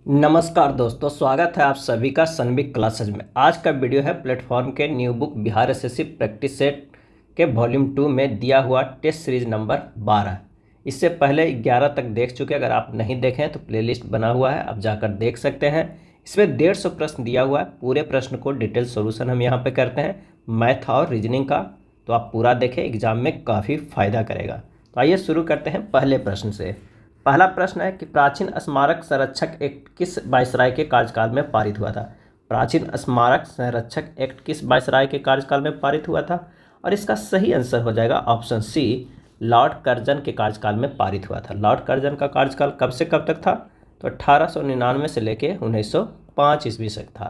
नमस्कार दोस्तों, स्वागत है आप सभी का सनबिक क्लासेज में। आज का वीडियो है प्लेटफॉर्म के new book Bihar SSC practice set के वॉल्यूम 2 में दिया हुआ टेस्ट सीरीज नंबर 12। इससे पहले 11 तक देख चुके, अगर आप नहीं देखें तो प्लेलिस्ट बना हुआ है, आप जाकर देख सकते हैं। इसमें 150 प्रश्न दिया हुआ है, पूरे प्रश्न को डिटेल सोल्यूशन हम यहाँ पर करते हैं मैथ और रीजनिंग का, तो आप पूरा देखें, एग्जाम में काफ़ी फ़ायदा करेगा। तो आइए शुरू करते हैं पहले प्रश्न से। पहला प्रश्न है कि प्राचीन स्मारक संरक्षक एक्ट किस वायसराय के कार्यकाल में पारित हुआ था। प्राचीन स्मारक संरक्षक एक्ट किस वायसराय के कार्यकाल में पारित हुआ था, और इसका सही आंसर हो जाएगा ऑप्शन सी, लॉर्ड कर्जन के कार्यकाल में पारित हुआ था। लॉर्ड कर्जन का कार्यकाल कब से कब तक था, तो 1899 से लेकर 1905 ईस्वी तक था।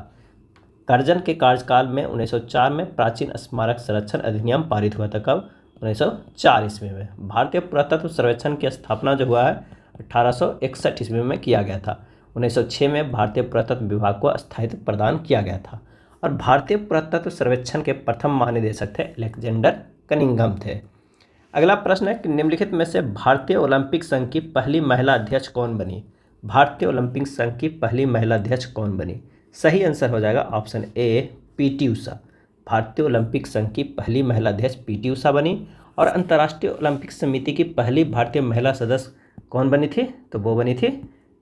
कर्जन के कार्यकाल में 1904 में प्राचीन स्मारक संरक्षण अधिनियम पारित हुआ था। कब? 1904 ईस्वी में। भारतीय पुरातत्व सर्वेक्षण की स्थापना जो हुआ है 1861 ईस्वी में किया गया था। 1906 में भारतीय पुरातत्व विभाग को स्थायित्व प्रदान किया गया था। और भारतीय पुरातत्व सर्वेक्षण के प्रथम महानिदेशक थे अलेक्जेंडर कनिंघम थे। अगला प्रश्न है कि निम्नलिखित में से भारतीय ओलंपिक संघ की पहली महिला अध्यक्ष कौन बनी। भारतीय ओलंपिक संघ की पहली महिला अध्यक्ष कौन बनी? सही आंसर हो जाएगा ऑप्शन ए, पीटी उषा। भारतीय ओलंपिक संघ की पहली महिला अध्यक्ष पीटी उषा बनी। और अंतर्राष्ट्रीय ओलंपिक समिति की पहली भारतीय महिला सदस्य कौन बनी थी, तो वो बनी थी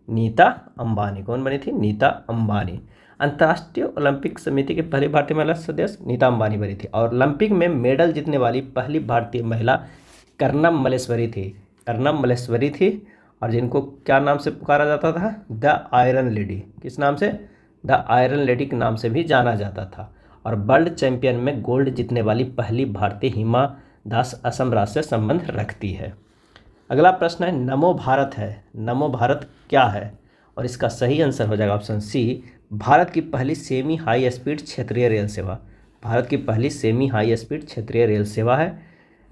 नीता अंबानी। कौन बनी थी? नीता अंबानी। अंतर्राष्ट्रीय ओलंपिक समिति की पहली भारतीय महिला सदस्य नीता अंबानी बनी थी। और ओलंपिक में मेडल जीतने वाली पहली भारतीय महिला कर्णम मल्लेश्वरी थी। कर्णम मल्लेश्वरी थी, और जिनको क्या नाम से पुकारा जाता था? The iron lady. किस नाम से? द आयरन लेडी के नाम से भी जाना जाता था। और वर्ल्ड चैंपियन में गोल्ड जीतने वाली पहली भारतीय हिमा दास असम राज्य से संबंध रखती है। अगला प्रश्न है नमो भारत है। नमो भारत क्या है, और इसका सही आंसर हो जाएगा ऑप्शन सी, भारत की पहली सेमी हाई स्पीड क्षेत्रीय रेल सेवा। भारत की पहली सेमी हाई स्पीड क्षेत्रीय रेल सेवा है।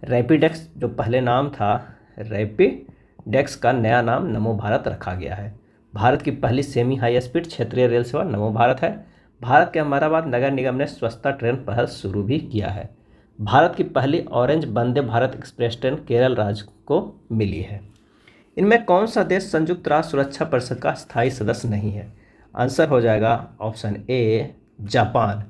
रैपिडेक्स जो पहले नाम था, रैपिडेक्स का नया नाम नमो भारत रखा गया है। भारत की पहली सेमी हाई स्पीड क्षेत्रीय रेल सेवा नमो भारत है। भारत के अहमदाबाद नगर निगम ने स्वच्छता ट्रेन पहल शुरू भी किया है। भारत की पहली orange Vande Bharat express train Kerala राज्य को मिली है। इनमें कौन सा देश संयुक्त राष्ट्र सुरक्षा परिषद का स्थायी सदस्य नहीं है? आंसर हो जाएगा ऑप्शन ए, जापान।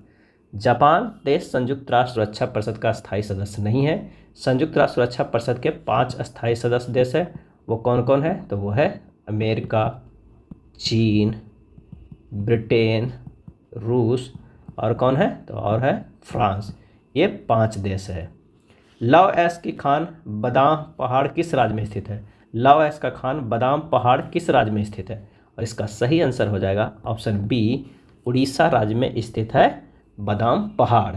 जापान देश संयुक्त राष्ट्र सुरक्षा परिषद का स्थायी सदस्य नहीं है। संयुक्त राष्ट्र सुरक्षा परिषद के 5 स्थायी सदस्य देश है। वो कौन कौन है? तो वो है अमेरिका, चीन, ब्रिटेन, रूस, और कौन है? तो और है फ्रांस। ये 5 देश है। लव एश की खान बादाम पहाड़ किस राज्य में स्थित है? लव एश का खान बादाम पहाड़ किस राज्य में स्थित है? और इसका सही आंसर हो जाएगा ऑप्शन बी, उड़ीसा राज्य में स्थित है बादाम पहाड़।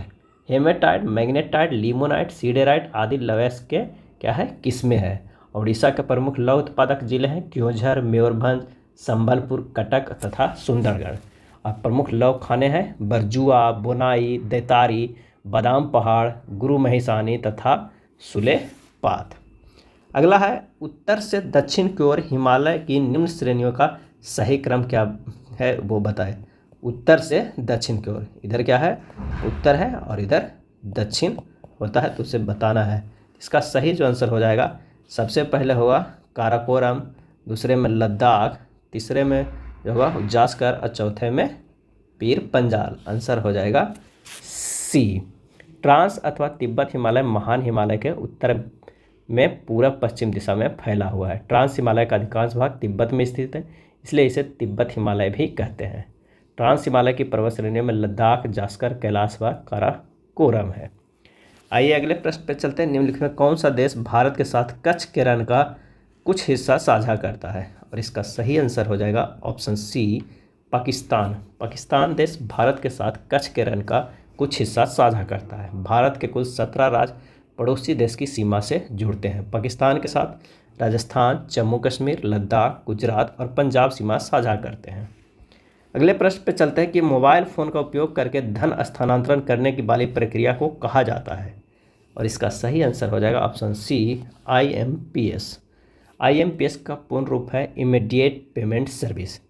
हेमेटाइट, मैग्नेटाइट, लिमोनाइट, सीडेराइट आदि लव एश के क्या है, किस्में है। उड़ीसा के प्रमुख लौह उत्पादक जिले हैं क्योंझर, मयूरभंज, संबलपुर, कटक तथा सुंदरगढ़। और प्रमुख लौह खाने हैं बरजुआ, बोनाई, दैतारी, बादाम पहाड़, गुरु महिसानी तथा सुलेपात। अगला है उत्तर से दक्षिण की ओर हिमालय की निम्न श्रेणियों का सही क्रम क्या है, वो बताएं। उत्तर से दक्षिण की ओर, इधर क्या है? उत्तर है, और इधर दक्षिण होता है, तो उसे बताना है। इसका सही जो आंसर हो जाएगा, सबसे पहले होगा काराकोरम, दूसरे में लद्दाख, तीसरे में जो होगा जास्कर, और चौथे में पीर पंजाल। आंसर हो जाएगा सी। ट्रांस अथवा तिब्बत हिमालय महान हिमालय के उत्तर में पूर्व पश्चिम दिशा में फैला हुआ है। ट्रांस हिमालय का अधिकांश भाग तिब्बत में स्थित है, इसलिए इसे तिब्बत हिमालय भी कहते हैं। ट्रांस हिमालय की पर्वत श्रेणियों में लद्दाख, जास्कर, कैलाश व काराकोरम है। आइए अगले प्रश्न पर चलते हैं। निम्नलिखित में कौन सा देश भारत के साथ कच्छ के रण का कुछ हिस्सा साझा करता है? और इसका सही आंसर हो जाएगा ऑप्शन सी, पाकिस्तान। पाकिस्तान देश भारत के साथ कच्छ के रण का कुछ हिस्सा साझा करता है। भारत के कुल 17 राज्य पड़ोसी देश की सीमा से जुड़ते हैं। पाकिस्तान के साथ राजस्थान, जम्मू कश्मीर, लद्दाख, गुजरात और पंजाब सीमा साझा करते हैं। अगले प्रश्न पे चलते हैं कि मोबाइल फ़ोन का उपयोग करके धन स्थानांतरण करने की वाली प्रक्रिया को कहा जाता है? और इसका सही आंसर हो जाएगा ऑप्शन सी, IMPS। IMPS का पूर्ण रूप है इमीडिएट पेमेंट सर्विस।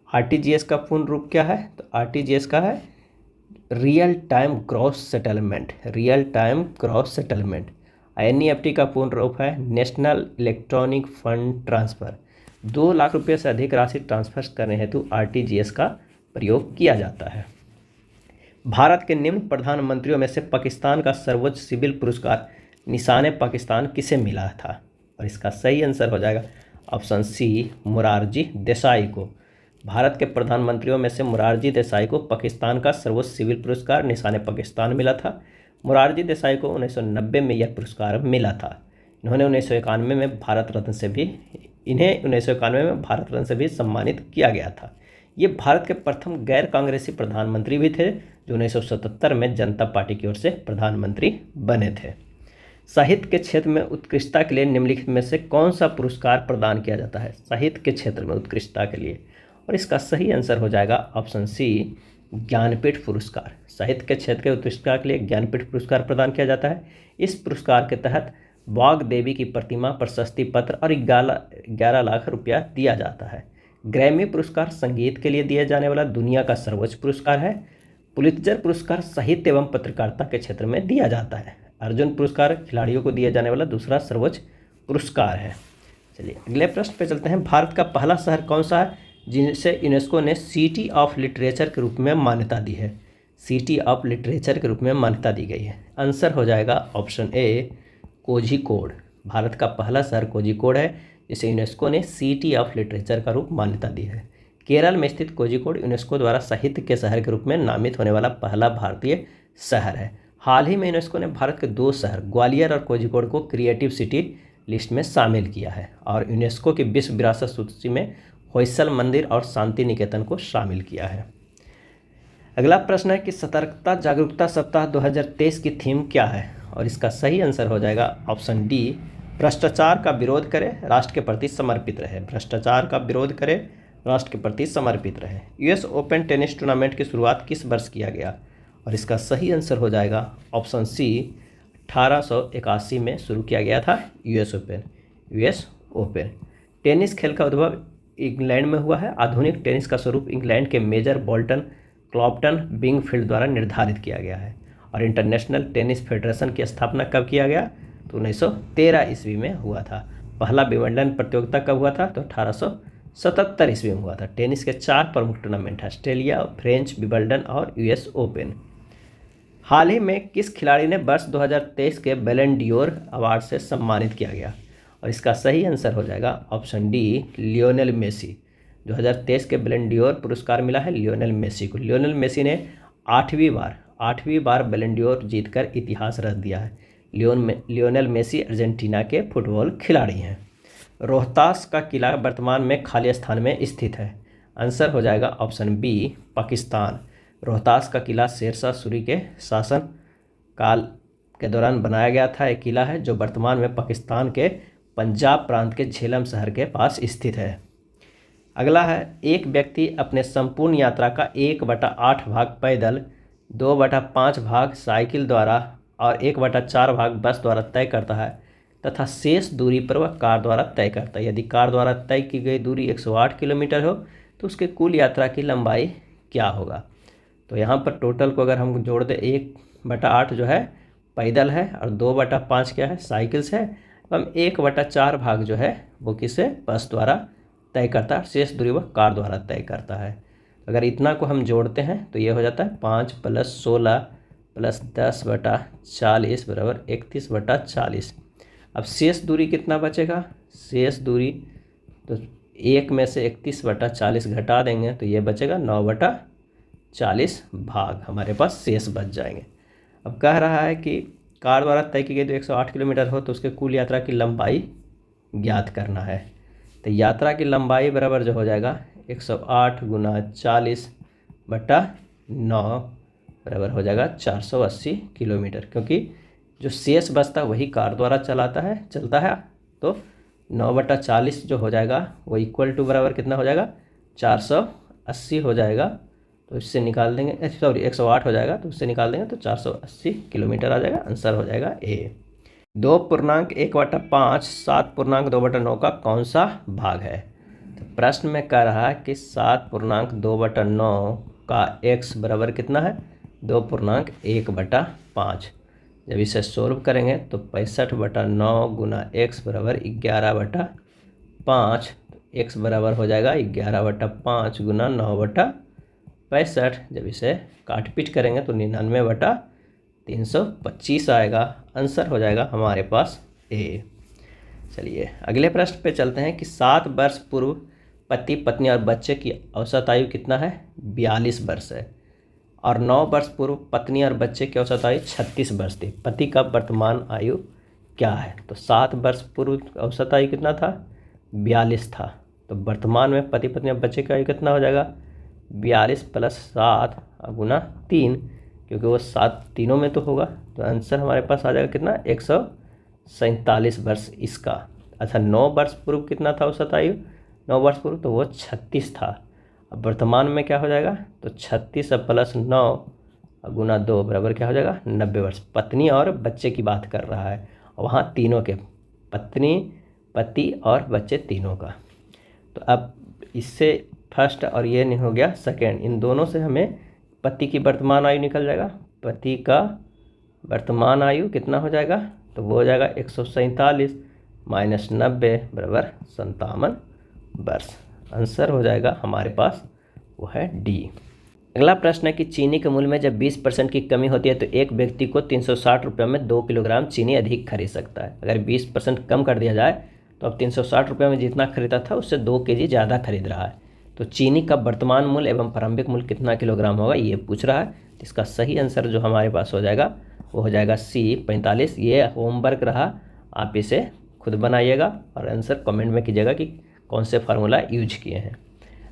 RTGS का पूर्ण रूप क्या है? तो RTGS का है real time gross settlement. Real time gross settlement. NEFT का पूर्ण रूप है national electronic fund transfer. 2 lakh रुपये से अधिक राशि ट्रांसफर करने हेतु RTGS का प्रयोग किया जाता है। भारत के निम्न प्रधानमंत्रियों में से पाकिस्तान का सर्वोच्च सिविल पुरस्कार निशान पाकिस्तान किसे मिला था? और इसका सही आंसर हो जाएगा ऑप्शन सी, मोरारजी देसाई को। भारत के प्रधानमंत्रियों में से मोरारजी देसाई को पाकिस्तान का सर्वोच्च सिविल पुरस्कार निशान पाकिस्तान मिला था। मोरारजी देसाई को 1990 में यह पुरस्कार मिला था। इन्हें 1991 में भारत रत्न से भी सम्मानित किया गया था। ये भारत के प्रथम गैर कांग्रेसी प्रधानमंत्री भी थे जो 1977 में जनता पार्टी की ओर से प्रधानमंत्री बने थे। साहित्य के क्षेत्र में उत्कृष्टता के लिए निम्नलिखित में से कौन सा पुरस्कार प्रदान किया जाता है साहित्य के क्षेत्र में उत्कृष्टता के लिए? और इसका सही आंसर हो जाएगा ऑप्शन सी, ज्ञानपीठ पुरस्कार। साहित्य के क्षेत्र के उत्कृष्टता के लिए ज्ञानपीठ पुरस्कार प्रदान किया जाता है। इस पुरस्कार के तहत वाग देवी की प्रतिमा, प्रशस्ति पत्र और 11 लाख रुपया दिया जाता है। ग्रैमी पुरस्कार संगीत के लिए दिया जाने वाला दुनिया का सर्वोच्च पुरस्कार है। पुलित्जर पुरस्कार साहित्य एवं पत्रकारिता के क्षेत्र में दिया जाता है। अर्जुन पुरस्कार खिलाड़ियों को दिया जाने वाला दूसरा सर्वोच्च पुरस्कार है। चलिए अगले प्रश्न पे चलते हैं। भारत का पहला शहर कौन सा है जिसे यूनेस्को ने सिटी ऑफ लिटरेचर के रूप में मान्यता दी है? सिटी ऑफ लिटरेचर के रूप में मान्यता दी गई है। आंसर हो जाएगा ऑप्शन ए, कोझिकोड। भारत का पहला शहर कोझिकोड है जिसे यूनेस्को ने सिटी ऑफ लिटरेचर का रूप मान्यता दी है। केरल में स्थित कोझिकोड यूनेस्को द्वारा साहित्य के शहर के रूप में नामित होने वाला पहला भारतीय शहर है। हाल ही में यूनेस्को ने भारत के 2 शहर ग्वालियर और कोझिकोड को क्रिएटिव सिटी लिस्ट में शामिल किया है और यूनेस्को की विश्व विरासत सूची में होयसल मंदिर और शांति निकेतन को शामिल किया है। अगला प्रश्न है कि सतर्कता जागरूकता सप्ताह 2023 की थीम क्या है? और इसका सही आंसर हो जाएगा ऑप्शन डी, भ्रष्टाचार का विरोध करें, राष्ट्र के प्रति समर्पित रहे। भ्रष्टाचार का विरोध करें, राष्ट्र के प्रति समर्पित रहे। US ओपन टेनिस टूर्नामेंट की शुरुआत किस वर्ष किया गया? और इसका सही आंसर हो जाएगा ऑप्शन सी, 1881 में शुरू किया गया था US ओपन। टेनिस खेल का उद्भव इंग्लैंड में हुआ है। आधुनिक टेनिस का स्वरूप इंग्लैंड के मेजर बोल्टन क्लॉप्टन बिंगफील्ड द्वारा निर्धारित किया गया है। और इंटरनेशनल टेनिस फेडरेशन की स्थापना कब किया गया? तो 1913 ईस्वी में हुआ था। पहला विंबलडन प्रतियोगिता कब हुआ था? तो 1877 ईस्वी में हुआ था। टेनिस के 4 प्रमुख टूर्नामेंट, ऑस्ट्रेलिया, फ्रेंच विंबलडन और US ओपन। हाल ही में किस खिलाड़ी ने वर्ष 2023 के बैलन डियोर अवार्ड से सम्मानित किया गया? और इसका सही आंसर हो जाएगा ऑप्शन डी, लियोनेल मेसी। 2023 के बैलन डियोर पुरस्कार मिला है लियोनेल मेसी को। लियोनेल मेसी ने 8वीं बार बैलन डियोर जीतकर इतिहास रच दिया है। लियोनेल मेसी अर्जेंटीना के फुटबॉल खिलाड़ी हैं। रोहतास का किला वर्तमान में खाली स्थान में स्थित है। आंसर हो जाएगा ऑप्शन बी, पाकिस्तान। रोहतास का किला शेरशाह सूरी के शासन काल के दौरान बनाया गया था। एक किला है जो वर्तमान में पाकिस्तान के पंजाब प्रांत के झेलम शहर के पास स्थित है। अगला है, एक व्यक्ति अपने संपूर्ण यात्रा का 1/8 भाग पैदल, 2/5 भाग साइकिल द्वारा और 1/4 भाग बस द्वारा तय करता है तथा शेष दूरी पर वह कार द्वारा तय करता है। यदि कार द्वारा तय की गई दूरी 108 किलोमीटर हो तो उसके कुल यात्रा की लंबाई क्या होगा? तो यहाँ पर टोटल को अगर हम जोड़ दें, 1/8 जो है पैदल है और 2/5 क्या है, साइकिल से, एवं 1/4 भाग जो है वो किसे, बस द्वारा तय करता है। शेष दूरी वह कार द्वारा तय करता है। अगर इतना को हम जोड़ते हैं तो ये हो जाता है 5 + 16 + 10/40 बराबर 31/40। अब शेष दूरी कितना बचेगा? शेष दूरी तो 1 में से 31/40 घटा देंगे तो ये बचेगा 9/40 भाग हमारे पास शेष बच जाएंगे। अब कह रहा है कि कार द्वारा तय की गई तो 108 किलोमीटर हो तो उसके कुल यात्रा की लंबाई ज्ञात करना है। तो यात्रा की लंबाई बराबर जो हो जाएगा 108 × 40/9 बराबर हो जाएगा 480 किलोमीटर, क्योंकि जो शेष बचता है वही कार द्वारा चलता है। तो 9/40 जो हो जाएगा वो इक्वल टू बराबर कितना हो जाएगा, 480 हो जाएगा। तो इससे निकाल देंगे, सॉरी 108 हो जाएगा तो उससे निकाल देंगे तो 480 किलोमीटर आ जाएगा। आंसर हो जाएगा ए। 2.1/5 7.2/9 का कौन सा भाग है? तो प्रश्न में कह रहा है कि 7.2/9 का x बराबर कितना है, 2.1/5। जब इसे सोल्व करेंगे तो 65/9 × x बराबर 11/5। x बराबर हो जाएगा 11/5 गुना 9/65। जब इसे काट पीट करेंगे तो 99/325 आएगा। आंसर हो जाएगा हमारे पास ए। चलिए अगले प्रश्न पे चलते हैं कि 7 वर्ष पूर्व पति पत्नी और बच्चे की औसत आयु कितना है, 42 वर्ष है। और 9 वर्ष पूर्व पत्नी और बच्चे की औसत आयु 36 वर्ष थी। पति का वर्तमान आयु क्या है? तो 7 वर्ष पूर्व औसत आयु कितना था, 42 था। तो वर्तमान में पति पत्नी और बच्चे की आयु कितना हो जाएगा, 42 + 7 गुना 3, क्योंकि वो 7 तीनों में तो होगा। तो आंसर हमारे पास आ जाएगा कितना, 147 वर्ष इसका। अच्छा 9 वर्ष पूर्व कितना था औसत आयु, 9 वर्ष पूर्व तो वो 36 था। अब वर्तमान में क्या हो जाएगा, तो 36 + 9 गुना 2 बराबर क्या हो जाएगा, 90 वर्ष। पत्नी और बच्चे की बात कर रहा है, वहाँ तीनों के, पत्नी पति और बच्चे तीनों का। तो अब इससे फर्स्ट और ये नहीं हो गया सेकेंड, इन दोनों से हमें पति की वर्तमान आयु निकल जाएगा। पति का वर्तमान आयु कितना हो जाएगा, तो वो हो जाएगा 147 - 90 बराबर 57 वर्ष। आंसर हो जाएगा हमारे पास वो है डी। अगला प्रश्न है कि चीनी के मूल्य में जब 20% की कमी होती है तो एक व्यक्ति को 360 रुपये में 2 किलोग्राम चीनी अधिक खरीद सकता है। अगर 20% कम कर दिया जाए तो अब 360 रुपये में जितना खरीदा था उससे 2 kg ज़्यादा खरीद रहा है। तो चीनी का वर्तमान मूल्य एवं प्रारंभिक मूल्य कितना किलोग्राम होगा, ये पूछ रहा है। इसका सही आंसर जो हमारे पास हो जाएगा वो हो जाएगा सी 45। ये होमवर्क रहा, आप इसे खुद बनाइएगा और आंसर कमेंट में कीजिएगा कि कौन से फार्मूला यूज किए हैं।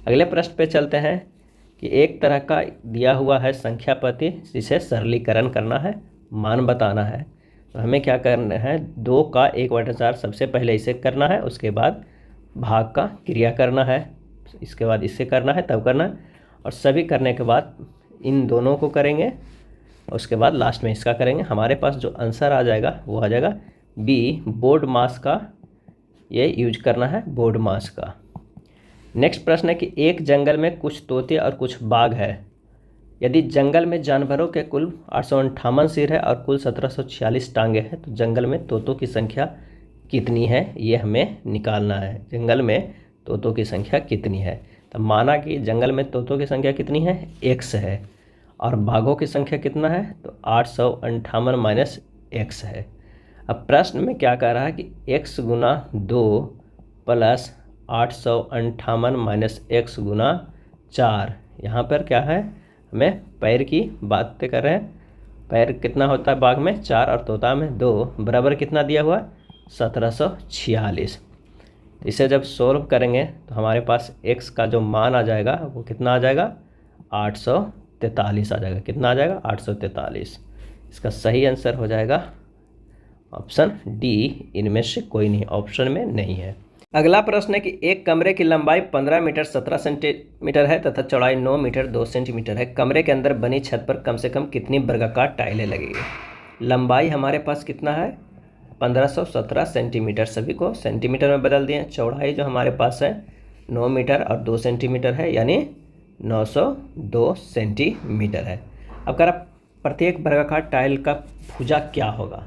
अगले प्रश्न पे चलते हैं कि एक तरह का दिया हुआ है संख्या पद्धति, जिसे सरलीकरण करना है, मान बताना है। तो हमें क्या करना है, 2 का 1/4 सबसे पहले इसे करना है, उसके बाद भाग का क्रिया करना है, इसके बाद इससे करना है, तब करना है, और सभी करने के बाद इन दोनों को करेंगे, उसके बाद लास्ट में इसका करेंगे। हमारे पास जो आंसर आ जाएगा वो आ जाएगा बी, बोर्ड मास का ये यूज करना है, बोर्ड मास का। नेक्स्ट प्रश्न है कि एक जंगल में कुछ तोते और कुछ बाघ है। यदि जंगल में जानवरों के कुल 858 सिर है और कुल 1746 टांगे हैं तो जंगल में तोतों की संख्या कितनी है, ये हमें निकालना है। जंगल में तोतों की संख्या कितनी है, तो माना कि जंगल में तोतों की संख्या कितनी है, x है, और बाघों की संख्या कितना है, तो 858 - x है। अब प्रश्न में क्या कह रहा है कि x गुना 2 + 858 - x गुना 4। यहाँ पर क्या है, हमें पैर की बात कर रहे हैं। पैर कितना होता है बाघ में, 4, और तोता में 2, बराबर कितना दिया हुआ, 1746। इसे जब सोल्व करेंगे तो हमारे पास x का जो मान आ जाएगा वो कितना आ जाएगा, 843 आ जाएगा। कितना आ जाएगा, 843। इसका सही आंसर हो जाएगा ऑप्शन डी, इनमें से कोई नहीं, ऑप्शन में नहीं है। अगला प्रश्न है कि एक कमरे की लंबाई 15 मीटर 17 सेंटीमीटर है तथा चौड़ाई 9 मीटर 2 सेंटीमीटर है। कमरे के अंदर बनी छत पर कम से कम कितनी वर्गाकार टाइलें लगेगी। लंबाई हमारे पास कितना है, 1517 सेंटीमीटर, सभी को सेंटीमीटर में बदल दिए। चौड़ाई जो हमारे पास है 9 मीटर और 2 सेंटीमीटर है, यानी 902 सेंटीमीटर है। अब कह रहा प्रत्येक वर्गाकार टाइल का भुजा क्या होगा।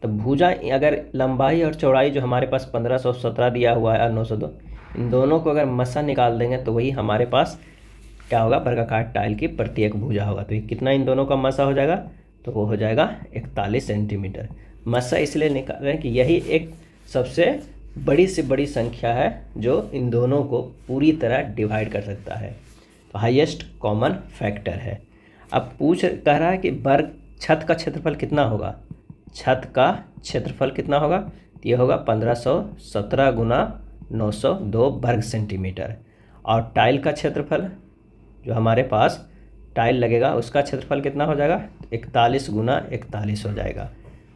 तो भुजा अगर लंबाई और चौड़ाई जो हमारे पास 1517 दिया हुआ है और 902, इन दोनों को अगर मसा निकाल देंगे तो वही हमारे पास क्या होगा, वर्गाकार टाइल की प्रत्येक भुजा होगा। तो ये कितना इन दोनों का मसा हो जाएगा, तो वो हो जाएगा 41 सेंटीमीटर। मसा इसलिए निकाल रहे हैं कि यही एक सबसे बड़ी से बड़ी संख्या है जो इन दोनों को पूरी तरह डिवाइड कर सकता है, तो हाईएस्ट कॉमन फैक्टर है। अब कह रहा है कि छत का क्षेत्रफल कितना होगा। छत का क्षेत्रफल कितना होगा, तो ये होगा 1517 गुना 902 वर्ग सेंटीमीटर। और टाइल का क्षेत्रफल जो हमारे पास टाइल लगेगा उसका क्षेत्रफल कितना हो जाएगा, 41 गुना 41 हो जाएगा।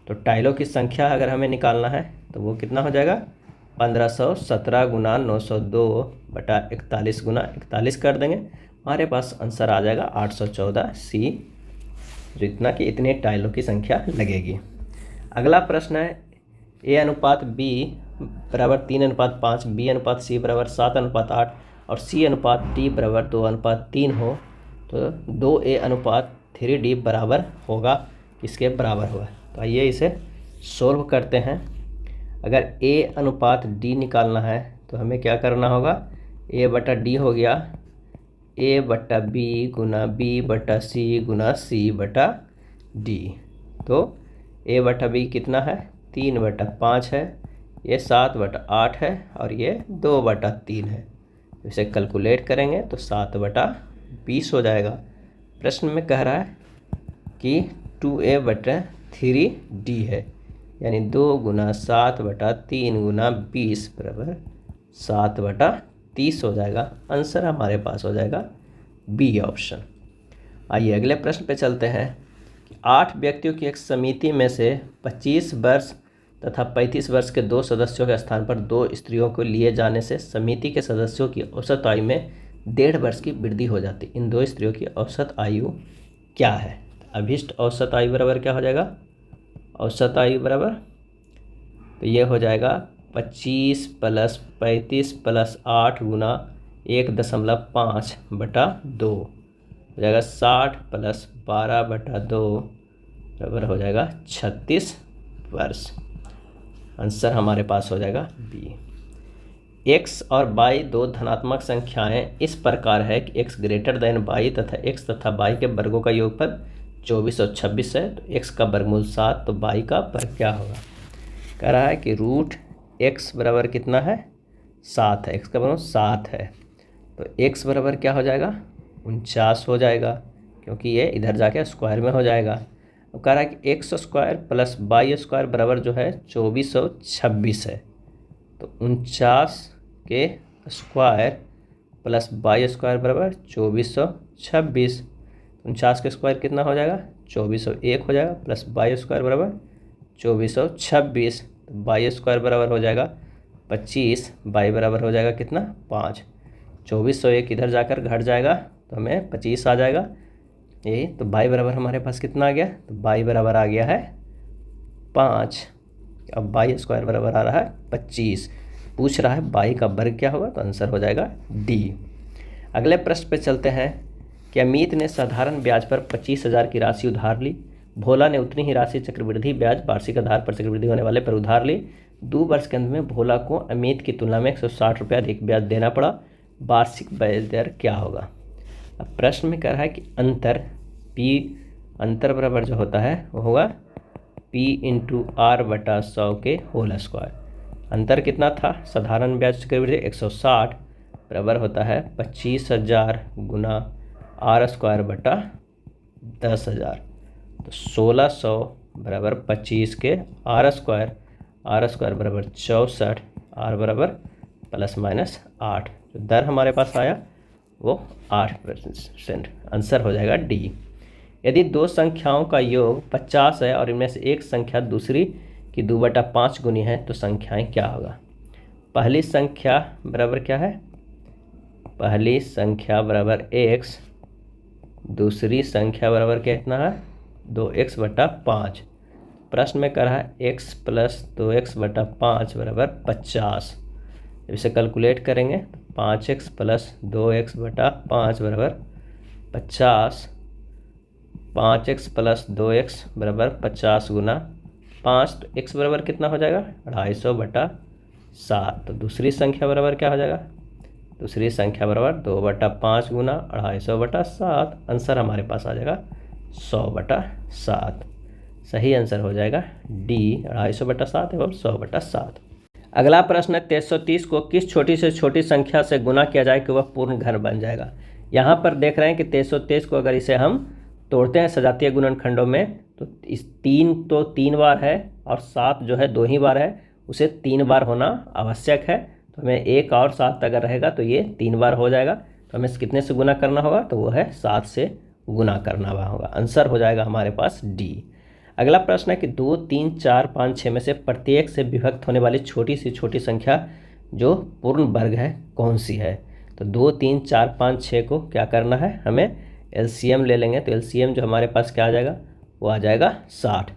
तो टाइलों की संख्या अगर हमें निकालना है तो वो कितना हो जाएगा, 1517 गुना 902 बटा 41 गुना 41 कर देंगे, हमारे पास आंसर आ जाएगा 814 सी, जितना कि इतने टाइलों की संख्या लगेगी। अगला प्रश्न है A/B बराबर 3/5, B/C बराबर 7/8 और C/D बराबर 2/3 हो तो 2A/3D बराबर होगा किसके बराबर होगा। तो आइए इसे सोल्व करते हैं। अगर A/D निकालना है तो हमें क्या करना होगा, ए बटा डी हो गया ए बटा बी गुना बी बटा सी गुना सी बटा डी। तो ए बटा बी कितना है, 3/5 है, ये 7/8 है और ये 2/3 है। इसे कैलकुलेट करेंगे तो 7/20 हो जाएगा। प्रश्न में कह रहा है कि 2a/3d है, यानी 2 गुना 7/3 गुना 20 बराबर 7/30 हो जाएगा। आंसर हमारे पास हो जाएगा बी ऑप्शन। आइए अगले प्रश्न पे चलते हैं। 8 व्यक्तियों की एक समिति में से 25 वर्ष तथा 35 वर्ष के 2 सदस्यों के स्थान पर 2 स्त्रियों को लिए जाने से समिति के सदस्यों की औसत आयु में 1.5 वर्ष की वृद्धि हो जाती। इन 2 स्त्रियों की औसत आयु क्या है। अभिष्ट औसत आयु बराबर क्या हो जाएगा, औसत आयु बराबर, तो ये हो जाएगा 25 + 35 + 8 गुना 1.5/2 हो जाएगा 60 + 12/2 बराबर हो जाएगा 36 वर्ष। आंसर हमारे पास हो जाएगा बी। x और y दो धनात्मक संख्याएं इस प्रकार है कि x ग्रेटर देन y तथा x तथा y के वर्गों का योगफल 24 और 26 है। तो x का वर्गमूल 7, तो y का वर्ग क्या होगा। कह रहा है कि √x बराबर कितना है, 7 है, x का वर्गमूल 7 है, तो x बराबर क्या हो जाएगा, 49 हो जाएगा, क्योंकि ये इधर जाके स्क्वायर में हो जाएगा। अब कह रहा है कि x² + y² बराबर जो है 2426 है, तो 49 के स्क्वायर प्लस y² बराबर 2426। 49 के स्क्वायर कितना हो जाएगा, 2401 हो जाएगा, प्लस y² बराबर 2426, y² बराबर हो जाएगा 25, y बराबर हो जाएगा कितना, 5। 2401 इधर जाकर घट जाएगा तो हमें 25 आ जाएगा ये, तो y बराबर हमारे पास कितना आ गया, तो y बराबर आ गया है 5। अब y² बराबर आ रहा है 25। पूछ रहा है y का वर्ग क्या होगा, तो आंसर हो जाएगा डी। अगले प्रश्न पे चलते हैं कि अमित ने साधारण ब्याज पर 25,000 की राशि उधार ली। भोला ने उतनी ही राशि चक्रवृद्धि ब्याज वार्षिक आधार पर चक्रवृद्धि होने वाले पर उधार ली। 2 वर्ष के अंत में भोला को अमित की तुलना में 160 रुपये अधिक ब्याज देना पड़ा। वार्षिक ब्याज दर क्या होगा। अब प्रश्न में कह रहा है कि अंतर बराबर जो होता है वो होगा P × R/100 के होल स्क्वायर। अंतर कितना था, साधारण ब्याज चक्रवृद्धि 160 बराबर होता है 25,000 गुना R² / 10,000, तो 1600 बराबर 25 के R² बराबर 64, R बराबर ±8। जो दर हमारे पास आया वो 8%। आंसर हो जाएगा डी। यदि 2 संख्याओं का योग 50 है और इनमें से एक संख्या दूसरी की 2/5 गुनी है तो संख्याएं क्या होगा। पहली संख्या बराबर क्या है, पहली संख्या बराबर x, दूसरी संख्या बराबर कितना है 2x/5। प्रश्न में कह रहा है x + 2x/5 बराबर 50। जब इसे कैलकुलेट करेंगे तो 5x + 2x/5 बराबर 50। 5x + 2x बराबर 50 गुना 5, तो x बराबर कितना हो जाएगा 250/7। तो दूसरी संख्या बराबर क्या हो जाएगा, दूसरी संख्या बराबर 2/5 गुना 250/7। आंसर हमारे पास आ जाएगा 100/7। सही आंसर हो जाएगा डी, 250/7 एवं 100/7। अगला प्रश्न है 330 को किस छोटी से छोटी संख्या से गुना किया जाए कि वह पूर्ण घन बन जाएगा। यहाँ पर देख रहे हैं कि 323 को अगर इसे हम तोड़ते हैं सजातीय गुणनखंडों में तो इस 3 तो 3 बार है और 7 जो है 2 ही बार है, उसे 3 बार होना आवश्यक है। तो हमें 1 और 7 अगर रहेगा तो ये 3 बार हो जाएगा। तो हमें कितने से गुना करना होगा, तो वो है 7 से गुना करना होगा। आंसर हो जाएगा हमारे पास डी। अगला प्रश्न है कि 2, 3, 4, 5, 6 में से प्रत्येक से विभक्त होने वाली छोटी से छोटी संख्या जो पूर्ण वर्ग है कौन सी है। तो 2, 3, 4, 5, 6 को क्या करना है, हमें एलसीएम ले लेंगे। तो एलसीएम जो हमारे पास क्या आ जाएगा, वो आ जाएगा 60।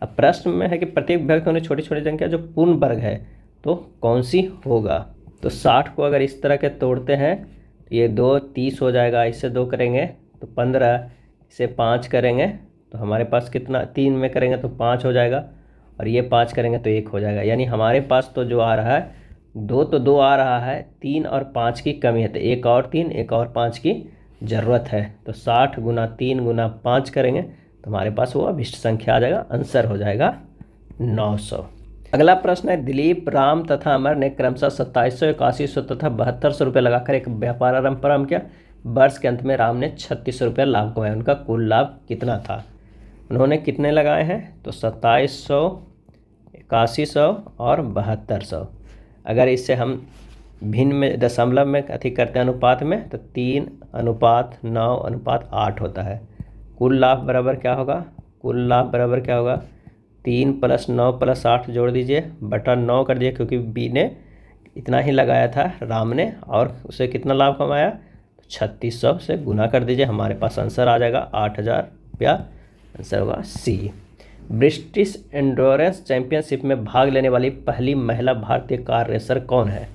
अब प्रश्न में है कि प्रत्येक विभक्त होने छोटी छोटी संख्या जो पूर्ण वर्ग है तो कौन सी होगा। तो 60 को अगर इस तरह के तोड़ते हैं तो ये 2 30 हो जाएगा, इससे 2 करेंगे तो 15, इसे 5 करेंगे तो हमारे पास कितना, 3 में करेंगे तो 5 हो जाएगा और ये 5 करेंगे तो 1 हो जाएगा। यानी हमारे पास तो जो आ रहा है 2 तो 2 आ रहा है, 3 और 5 की कमी है, तो 1 और 3 1 और 5 की ज़रूरत है। तो 60 गुना 3 गुना 5 करेंगे तो हमारे पास वो अभिष्ट संख्या आ जाएगा। आंसर हो जाएगा 900। अगला प्रश्न है, दिलीप, राम तथा अमर ने क्रमशः 2700, 8100 तथा 7200 रुपये लगाकर एक व्यापार आरंभ किया। वर्ष के अंत में राम ने 3600 रुपये लाभ कमाया। उनका कुल लाभ कितना था? उन्होंने कितने लगाए हैं? तो 2700, 8100 और 7200। अगर इससे हम भिन्न में दशमलव में करते हैं अनुपात में, तो 3:9:8 होता है। कुल लाभ बराबर क्या होगा? कुल लाभ बराबर क्या होगा? 3 + 9 + 8 जोड़ दीजिए बटा 9 कर दिए, क्योंकि बी ने इतना ही लगाया था राम ने, और उसे कितना लाभ कमाया? 3600 से गुना कर दीजिए, हमारे पास आंसर आ जाएगा 8000 रुपया। आंसर होगा सी। ब्रिटिश एंड्योरेंस चैंपियनशिप में भाग लेने वाली पहली महिला भारतीय कार रेसर कौन है?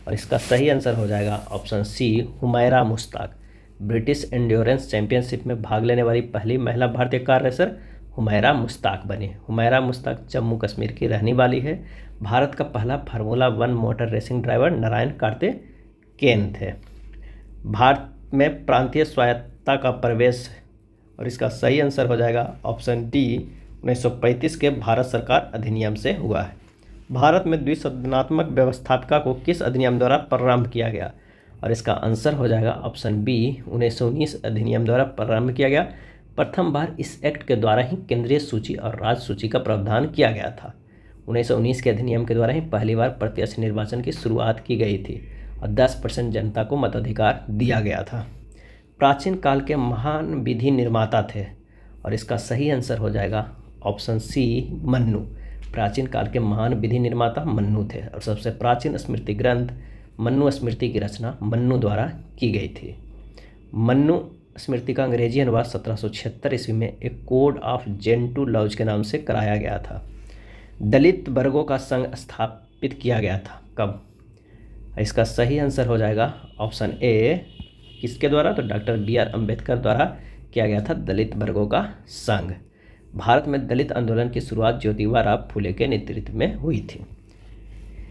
और इसका सही आंसर हो जाएगा option C, Humaira Mushtaq. British endurance championship में भाग लेने वाली पहली महिला भारतीय कार रेसर हुमैरा मुश्ताक बनी। हुमैरा मुश्ताक जम्मू कश्मीर की रहने वाली है। भारत का पहला formula 1 motor racing driver Narayan Karthikeyan थे। भारत में प्रांतीय स्वायत्तता का प्रवेश, और इसका सही आंसर हो जाएगा ऑप्शन डी, 1935 के भारत सरकार अधिनियम से हुआ है। भारत में द्विसदनात्मक व्यवस्थापिका को किस अधिनियम द्वारा प्रारंभ किया गया? और इसका आंसर हो जाएगा ऑप्शन बी, 1919 अधिनियम द्वारा प्रारंभ किया गया। प्रथम बार इस एक्ट के द्वारा ही केंद्रीय सूची और राज्य सूची का प्रावधान किया गया था। 1919 के अधिनियम के द्वारा ही पहली बार प्रत्यक्ष निर्वाचन की शुरुआत की गई थी और 10% जनता को मताधिकार दिया गया था। प्राचीन काल के महान विधि निर्माता थे, और इसका सही आंसर हो जाएगा ऑप्शन सी, मन्नु। प्राचीन काल के महान विधि निर्माता मन्नु थे, और सबसे प्राचीन स्मृति ग्रंथ मन्नु स्मृति की रचना मन्नु द्वारा की गई थी। मन्नु स्मृति का अंग्रेजी अनुवाद 1776 ईस्वी में एक कोड ऑफ जेंटू लॉज के नाम से कराया गया था। दलित वर्गों का संघ स्थापित किया गया था कब? इसका सही आंसर हो जाएगा ऑप्शन ए, किसके द्वारा? तो डॉक्टर BR अम्बेडकर द्वारा किया गया था दलित वर्गों का संघ। भारत में दलित आंदोलन की शुरुआत ज्योतिबा फुले के नेतृत्व में हुई थी।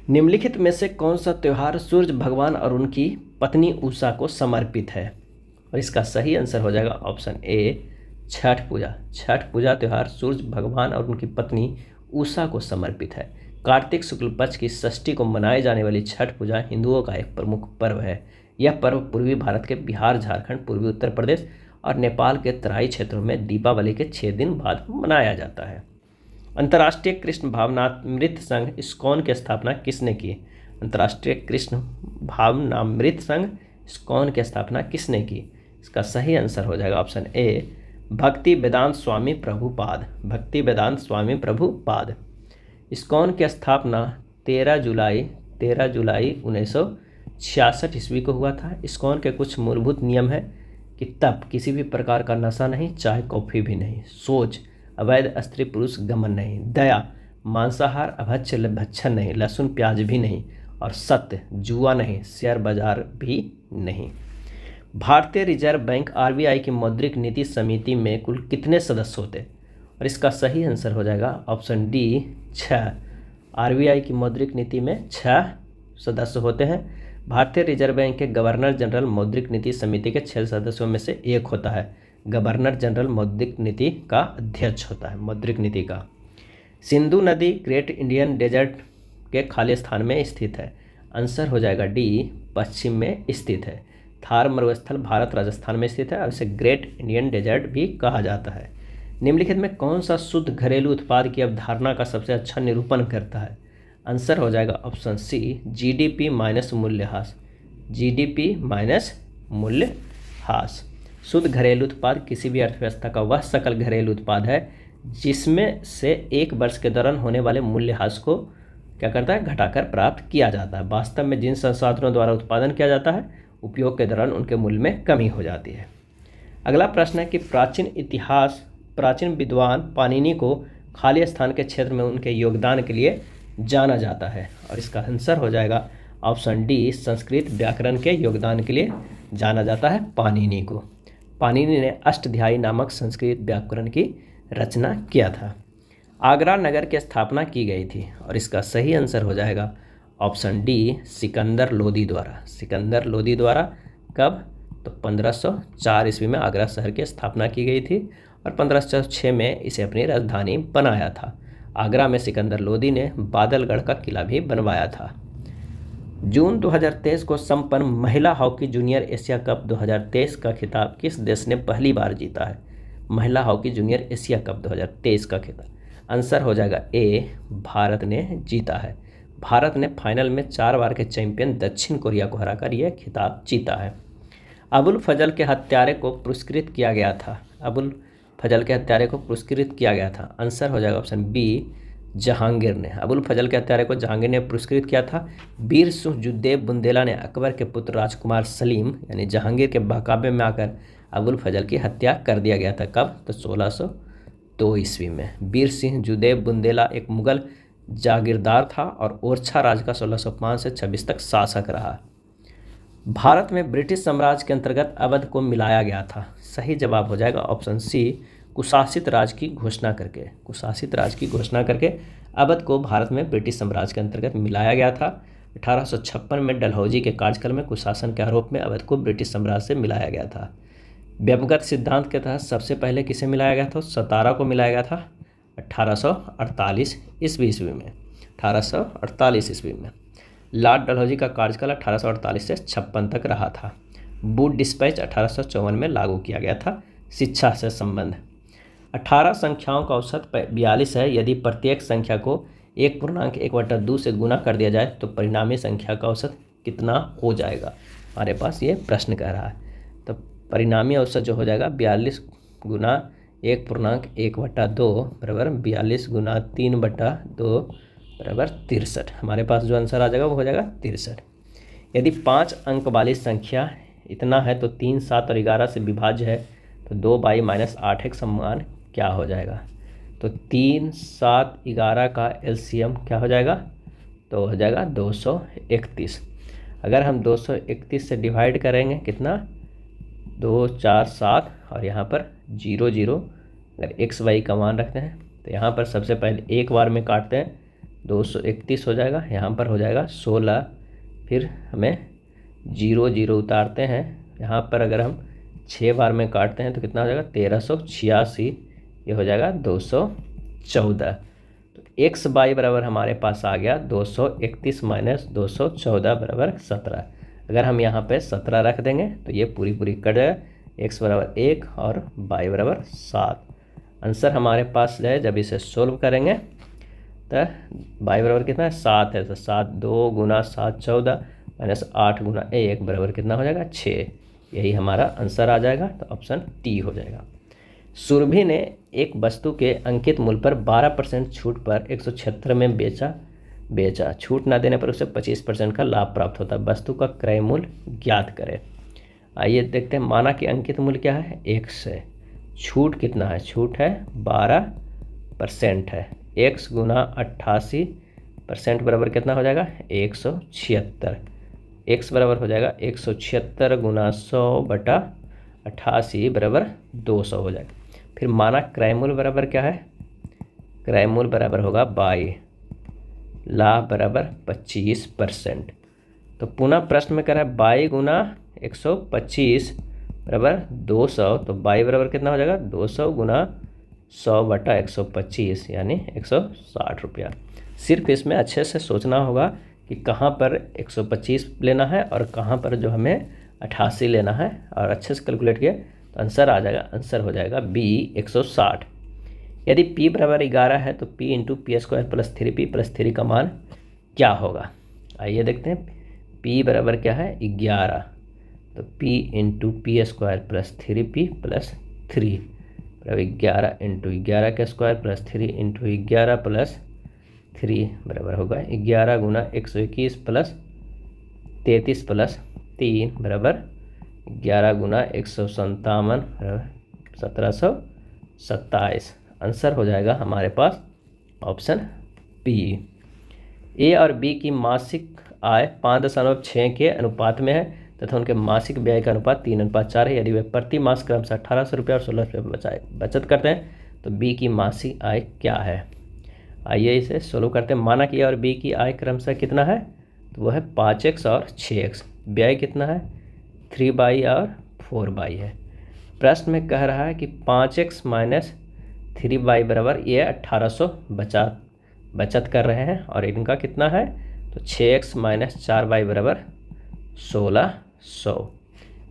निम्नलिखित में से कौन सा त्यौहार सूर्य भगवान और उनकी पत्नी उषा को समर्पित है? और इसका सही आंसर हो जाएगा ऑप्शन ए, छठ पूजा। छठ पूजा त्यौहार सूर्य भगवान और उनकी पत्नी उषा को समर्पित है। कार्तिक शुक्ल पक्ष की षष्ठी को मनाई जाने वाली छठ पूजा हिंदुओं का एक प्रमुख पर्व है। यह पर्व पूर्वी भारत के बिहार, झारखंड, पूर्वी उत्तर प्रदेश और नेपाल के तराई क्षेत्रों में दीपावली के 6 दिन बाद मनाया जाता है। अंतर्राष्ट्रीय कृष्ण भावनामृत संघ इस्कॉन की स्थापना किसने की? अंतर्राष्ट्रीय कृष्ण भावनामृत संघ इस्कॉन की स्थापना किसने की? इसका सही आंसर हो जाएगा ऑप्शन ए, भक्ति वेदांत स्वामी प्रभुपाद। भक्ति वेदांत स्वामी प्रभुपाद। इस्कॉन की स्थापना 13 जुलाई 1966 ईस्वी को हुआ था। इस्कॉन के कुछ मूलभूत नियम हैं कि तप, किसी भी प्रकार का नशा नहीं, चाय कॉफ़ी भी नहीं, शौच, अवैध स्त्री पुरुष गमन नहीं, दया, मांसाहार अभक्ष्य भक्षण नहीं, लहसुन प्याज भी नहीं, और सत्य, जुआ नहीं, शेयर बाजार भी नहीं। भारतीय रिजर्व बैंक RBI की मौद्रिक नीति समिति में कुल कितने सदस्य होते? और इसका सही आंसर हो जाएगा ऑप्शन डी, 6। RBI की मौद्रिक नीति में 6 सदस्य होते हैं। भारतीय रिजर्व बैंक के गवर्नर जनरल मौद्रिक नीति समिति के 6 सदस्यों में से एक होता है। गवर्नर जनरल मौद्रिक नीति का अध्यक्ष होता है, मौद्रिक नीति का। सिंधु नदी ग्रेट इंडियन डेजर्ट के खाली स्थान में स्थित है। आंसर हो जाएगा डी, पश्चिम में स्थित है। थार मरुस्थल भारत राजस्थान में स्थित है और इसे ग्रेट इंडियन डेजर्ट भी कहा जाता है। निम्नलिखित में कौन सा शुद्ध घरेलू उत्पाद की अवधारणा का सबसे अच्छा निरूपण करता है? आंसर हो जाएगा ऑप्शन सी, GDP माइनस मूल्यह्रास। GDP माइनस मूल्यह्रास। शुद्ध घरेलू उत्पाद किसी भी अर्थव्यवस्था का वह सकल घरेलू उत्पाद है जिसमें से एक वर्ष के दौरान होने वाले मूल्यह्रास को क्या करता है? घटाकर प्राप्त किया जाता है। वास्तव में जिन संसाधनों द्वारा उत्पादन किया जाता है, उपयोग के दौरान उनके मूल्य में कमी हो जाती है। अगला प्रश्न है कि प्राचीन विद्वान पाणिनि को खाली स्थान के क्षेत्र में उनके योगदान के लिए जाना जाता है, और इसका आंसर हो जाएगा ऑप्शन डी, संस्कृत व्याकरण के योगदान के लिए जाना जाता है पाणिनि को। पाणिनि ने अष्टाध्यायी नामक संस्कृत व्याकरण की रचना किया था। आगरा नगर की स्थापना की गई थी, और इसका सही आंसर हो जाएगा ऑप्शन डी सिकंदर लोदी द्वारा। सिकंदर लोदी द्वारा कब? तो 1504 ईस्वी में आगरा शहर की स्थापना की गई थी और 1506 में इसे अपनी राजधानी बनाया था। आगरा में सिकंदर लोदी ने बादलगढ़ का किला भी बनवाया था। जून 2023 को संपन्न महिला हॉकी जूनियर एशिया कप 2023 का खिताब किस देश ने पहली बार जीता है? महिला हॉकी जूनियर एशिया कप 2023 का खिताब आंसर हो जाएगा ए, भारत ने जीता है। भारत ने फाइनल में 4 बार के चैंपियन दक्षिण कोरिया को हराकर यह खिताब जीता है। अबुल फजल के हत्यारे को पुरस्कृत किया गया था। अबुल फजल के हत्यारे को पुरस्कृत किया गया था। आंसर हो जाएगा ऑप्शन बी, जहांगीर ने। अबुल फजल के हत्यारे को जहांगीर ने पुरस्कृत किया था। वीर सुहजद्देव बुंदेला ने अकबर के पुत्र राजकुमार सलीम यानी जहांगीर के बहकावे में आकर अबुल फजल की हत्या कर दिया गया था। कब? तो 1602 ईस्वी में। वीर सिंह जुदेव बुंदेला एक मुगल जागीरदार था और ओरछा राज का 1605 से 26 तक शासक रहा। भारत में ब्रिटिश साम्राज्य के अंतर्गत अवध को मिलाया गया था। सही जवाब हो जाएगा ऑप्शन सी, कुशासित राज की घोषणा करके। कुशासित राज की घोषणा करके अवध को भारत में ब्रिटिश साम्राज्य के अंतर्गत मिलाया गया था। 1856 में डलहौजी के कार्यकाल में कुशासन के आरोप में अवध को ब्रिटिश साम्राज्य से मिलाया गया था। व्यक्तिगत सिद्धांत के तहत सबसे पहले किसे मिलाया गया था? सतारा को मिलाया गया था 1848 ईस्वी में। 1848 ईस्वी में। लॉर्ड डलहौजी का कार्यकाल 1848 से 56 तक रहा था। बूट डिस्पैच 1854 में लागू किया गया था। शिक्षा से संबंध 18 संख्याओं का औसत 42 है। यदि प्रत्येक संख्या को 1.1/2 से गुना कर दिया जाए तो परिणामी संख्या का औसत कितना हो जाएगा? हमारे पास ये प्रश्न कह रहा है। तो परिणामी औसत जो हो जाएगा 42 गुना 1.1/2 बराबर 42 गुना 3/2 बराबर 63। हमारे पास जो आंसर आ जाएगा वो हो जाएगा 63। यदि 5 अंक वाली संख्या इतना है तो 3, 7 और 11 से विभाज्य है तो 2/-8x समान क्या हो जाएगा? तो 3, 7, 11 का एलसीएम क्या हो जाएगा? तो हो जाएगा 231। अगर हम 231 से डिवाइड करेंगे कितना? 2, 4, 7 और यहाँ पर 0, 0। अगर एक्स वाई का मान रखते हैं तो यहाँ पर सबसे पहले एक बार में काटते हैं 231 हो जाएगा। यहाँ पर हो जाएगा 16। फिर हमें 0, 0 उतारते हैं। यहाँ पर अगर हम 6 बार में काटते हैं तो कितना हो जाएगा? 1386। ये हो जाएगा 214। तो एक्स वाई बराबर हमारे पास आ गया 231 - 214 बराबर 17। अगर हम यहाँ पे 17 रख देंगे तो ये पूरी कट जाएगा। एक्स बराबर 1 और वाई बराबर 7। आंसर हमारे पास है जब इसे सोल्व करेंगे तो वाई बराबर कितना है? 7 है। तो 7 2 गुना 7 14 -8 गुना 1 बराबर कितना हो जाएगा? 6। यही हमारा आंसर आ जाएगा। तो ऑप्शन टी हो जाएगा। सुरभि ने एक वस्तु के अंकित मूल्य पर 12% छूट पर 176 में बेचा। छूट ना देने पर उसे 25% का लाभ प्राप्त होता है। वस्तु का क्रय मूल्य ज्ञात करें। आइए देखते हैं। माना कि अंकित मूल्य क्या है? 1 है। छूट कितना है? छूट है 12% है। x गुना 88% बराबर कितना हो जाएगा? 176। x बराबर हो जाएगा 176 गुना 100/88 बराबर 200 हो जाएगा। फिर माना क्रय मूल्य बराबर क्या है? क्रय मूल्य बराबर होगा 22। लाभ बराबर 25%। तो पुनः प्रश्न में कह रहा है 22 गुना 125 बराबर 200। तो 22 बराबर कितना हो जाएगा? 200 गुना 100/125 यानी 160 रुपया। सिर्फ इसमें अच्छे से सोचना होगा कि कहाँ पर 125 लेना है और कहाँ पर जो हमें 88 लेना है, और अच्छे से कैलकुलेट किया तो आंसर आ जाएगा। आंसर हो जाएगा बी 160। यदि p बराबर 11 है तो p × p² + 3p + 3 का मान क्या होगा? आइए देखते हैं। p बराबर क्या है? 11। तो p × p² + 3p + 3 बराबर 11 × 11 का स्क्वायर + 3 × 11 + 3 बराबर होगा 11 गुना 121 + 33 + 3 बराबर 11 गुना 157 बराबर 1727। आंसर हो जाएगा हमारे पास ऑप्शन बी। ए और बी की मासिक आय 5.6 के अनुपात में है तथा उनके मासिक व्यय का अनुपात 3:4 है। यदि वे प्रति मास क्रमशः 1800 रुपये और 1600 रुपये बचत करते हैं तो बी की मासिक आय क्या है? आइए इसे सोल्व करते हैं। माना कि ए और बी की आय क्रमशः कितना है? तो वो है 5x और 6x। व्यय कितना है 3y और 4y है। प्रश्न में कह रहा है कि 5x माइनस 3y बराबर ये 1800 बचत कर रहे हैं और इनका कितना है तो 6x माइनस 4y बराबर 1600,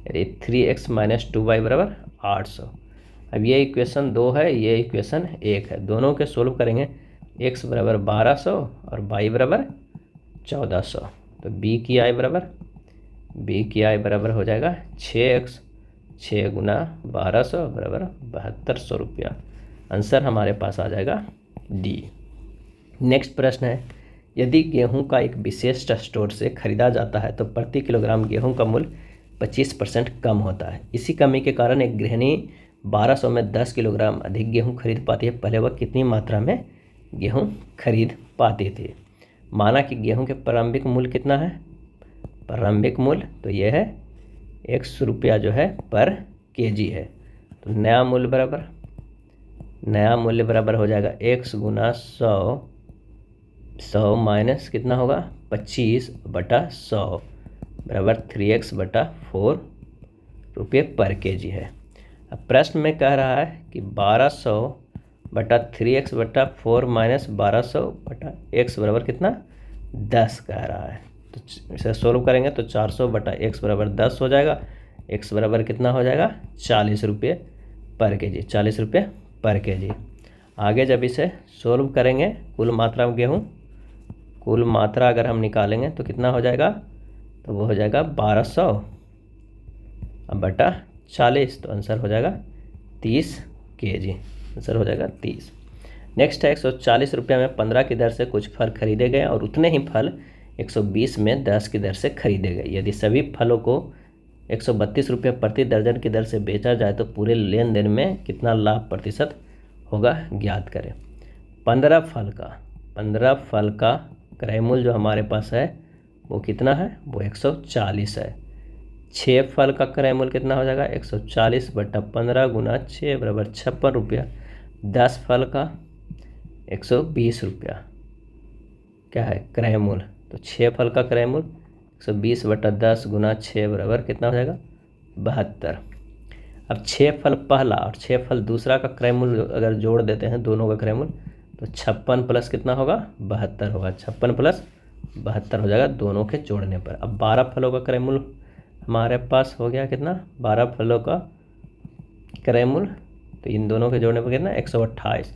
यदि 3x माइनस 2y बराबर 800। अब ये इक्वेशन 2 है, ये इक्वेशन 1 है, दोनों के सोल्व करेंगे। x बराबर 1200 और y बराबर 1400, तो b की आई बराबर हो जाएगा 6x, 6 गुना 1200 बराबर 7200 रुपया। आंसर हमारे पास आ जाएगा डी। नेक्स्ट प्रश्न है, यदि गेहूं का एक विशेष स्टोर से खरीदा जाता है तो प्रति किलोग्राम गेहूं का मूल्य 25% कम होता है। इसी कमी के कारण एक गृहिणी 1200 में 10 किलोग्राम अधिक गेहूं खरीद पाती है। पहले वह कितनी मात्रा में गेहूं खरीद पाती थी। माना कि गेहूं के प्रारंभिक मूल्य कितना है, प्रारंभिक मूल्य तो ये है 100 रुपया जो है पर केजी है। तो नया मूल्य बराबर हो जाएगा x गुना 100 माइनस कितना होगा 25/100 बराबर 3x/4 रुपये पर केजी है। अब प्रश्न में कह रहा है कि 1200/3x/4 माइनस 1200/x बराबर कितना 10 कह रहा है। तो इसे सोल्व करेंगे तो 400/x बराबर 10 हो जाएगा। x बराबर कितना हो जाएगा 40 रुपये पर केजी, 40 रुपये पर केजी। आगे जब इसे सोल्व करेंगे कुल मात्रा में गेहूँ, कुल मात्रा अगर हम निकालेंगे तो कितना हो जाएगा, तो वो हो जाएगा 1200/40, तो आंसर हो जाएगा 30 केजी, आंसर हो जाएगा 30। नेक्स्ट है 140 रुपये में 15 की दर से कुछ फल खरीदे गए और उतने ही फल 120 में 10 की दर से खरीदे गए। यदि सभी फलों को 132 रुपये प्रति दर्जन की दर से बेचा जाए तो पूरे लेन देन में कितना लाभ प्रतिशत होगा, ज्ञात करें। 15 फल का क्रय मूल्य जो हमारे पास है वो कितना है, वो 140 है। 6 फल का क्रय मूल्य कितना हो जाएगा 140/15 गुना 6 बराबर 56 रुपया। 10 फल का 120 रुपया क्या है क्रय मूल्य, तो 6 फल का क्रय मूल्य 120/10 गुना 6 बराबर कितना हो जाएगा 72। अब 6 फल पहला और 6 फल दूसरा का क्रय मूल्य अगर जोड़ देते हैं दोनों का क्रय मूल्य, तो 56 प्लस कितना होगा 72 होगा। 56 प्लस 72 हो जाएगा दोनों के जोड़ने पर। अब 12 फलों का क्रय मूल्य हमारे पास हो गया कितना, 12 फलों का क्रय मूल्य, तो इन दोनों के जोड़ने पर कितना 128।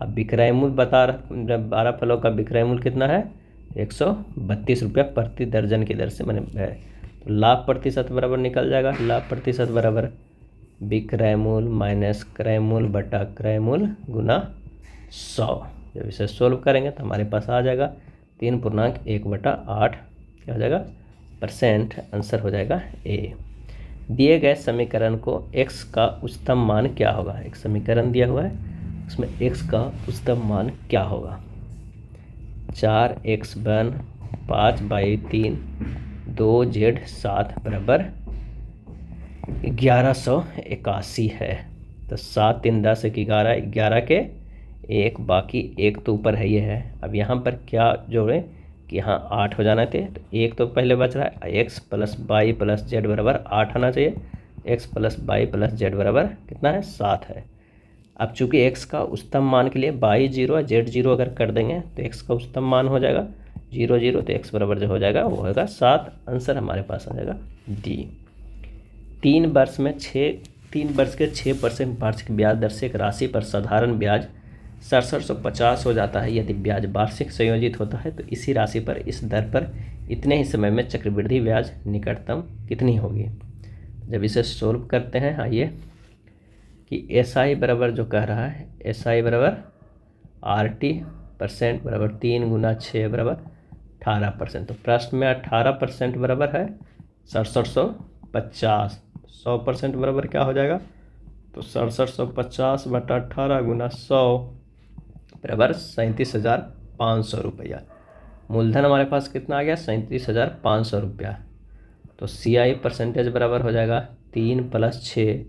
अब विक्रय मूल्य 12 फलों का विक्रय मूल्य कितना है 132 रुपया प्रति दर्जन की दर से मैंने है। तो लाभ प्रतिशत बराबर निकल जाएगा, लाभ प्रतिशत बराबर विक्रय मूल्य माइनस क्रय मूल्य बटा क्रय मूल्य गुना 100। जब इसे सोल्व करेंगे तो हमारे पास आ जाएगा 3.1/8 क्या हो जाएगा %। आंसर हो जाएगा ए। दिए गए समीकरण को x का उच्चतम मान क्या होगा। एक समीकरण दिया हुआ है, उसमें x का उच्चतम मान क्या होगा। 4x बन 5/3 2z 7 बराबर 1181 है। तो 7 3 10 1 11, 11 के 1 बाकी 1 तो ऊपर है ये है। अब यहाँ पर क्या जोड़ें कि यहाँ 8 हो जाना चाहिए, तो 1 तो पहले बच रहा है। x plus y plus z बराबर 8 आना चाहिए। x plus y plus z बराबर कितना है 7 है। अब चूंकि x का उच्चतम मान के लिए y 0 है z 0 अगर कर देंगे तो x का उच्चतम मान हो जाएगा 0 0, तो x बराबर जो हो जाएगा वो होगा 7। आंसर हमारे पास आ जाएगा डी। 3 वर्ष के 6% वार्षिक ब्याज दर से एक राशि पर साधारण ब्याज 6750 हो जाता है। यदि ब्याज वार्षिक संयोजित होता है तो इसी राशि पर इस दर पर इतने ही समय में चक्रवृद्धि ब्याज निकटतम कितनी होगी। जब इसे सोल्व करते हैं आइए कि SI बराबर जो कह रहा है SI बराबर RT% बराबर 3 गुना 6 बराबर 18%। तो प्रश्न में 18% बराबर है 6750। 100% बराबर क्या हो जाएगा, तो 6750/18 गुना 100 बराबर 37,500 रुपया। मूलधन हमारे पास कितना आ गया 37,500 रुपया। तो CI परसेंटेज बराबर हो जाएगा 3 + 6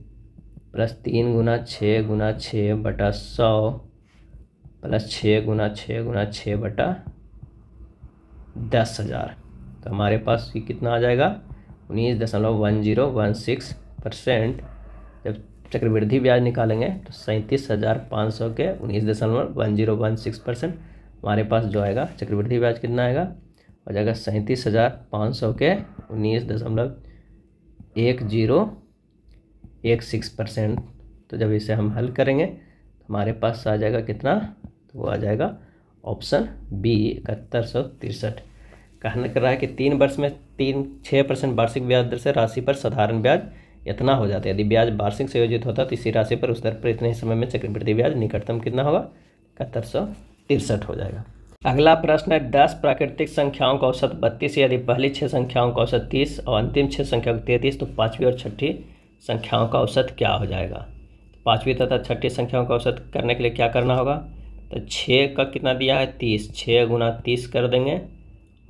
+ 3 गुना 6 गुना 6 बटा 100 + 6 गुना 6 गुना 6 बटा 10,000। तो हमारे पास ये कितना आ जाएगा 19.1016%। जब चक्रवृद्धि ब्याज निकालेंगे तो 37,500 के 19.1016% हमारे पास जो आएगा चक्रवृद्धि ब्याज कितना आएगा, हो जाएगा 37,500 के 19.1016%। तो जब इसे हम हल करेंगे तो हमारे पास आ जाएगा कितना, तो वो आ जाएगा ऑप्शन बी 7163। कहने कर रहा है कि 3 वर्ष में 6% वार्षिक ब्याज दर से राशि पर साधारण ब्याज इतना हो जाता है। यदि ब्याज वार्षिक से योजित होता तो इसी राशि पर उस दर पर इतने ही समय में चक्रवृद्धि ब्याज निकटतम कितना होगा, 7163 हो जाएगा। अगला प्रश्न है 10 प्राकृतिक संख्याओं का औसत 32, यदि पहली 6 संख्याओं का औसत 30 और अंतिम 6 संख्याओं का 33 तो पाँचवीं और छठी संख्याओं का औसत क्या हो जाएगा। पाँचवीं तथा छठी संख्याओं का औसत करने के लिए क्या करना होगा, तो 6 का कितना दिया है 30, 6 गुना 30 कर देंगे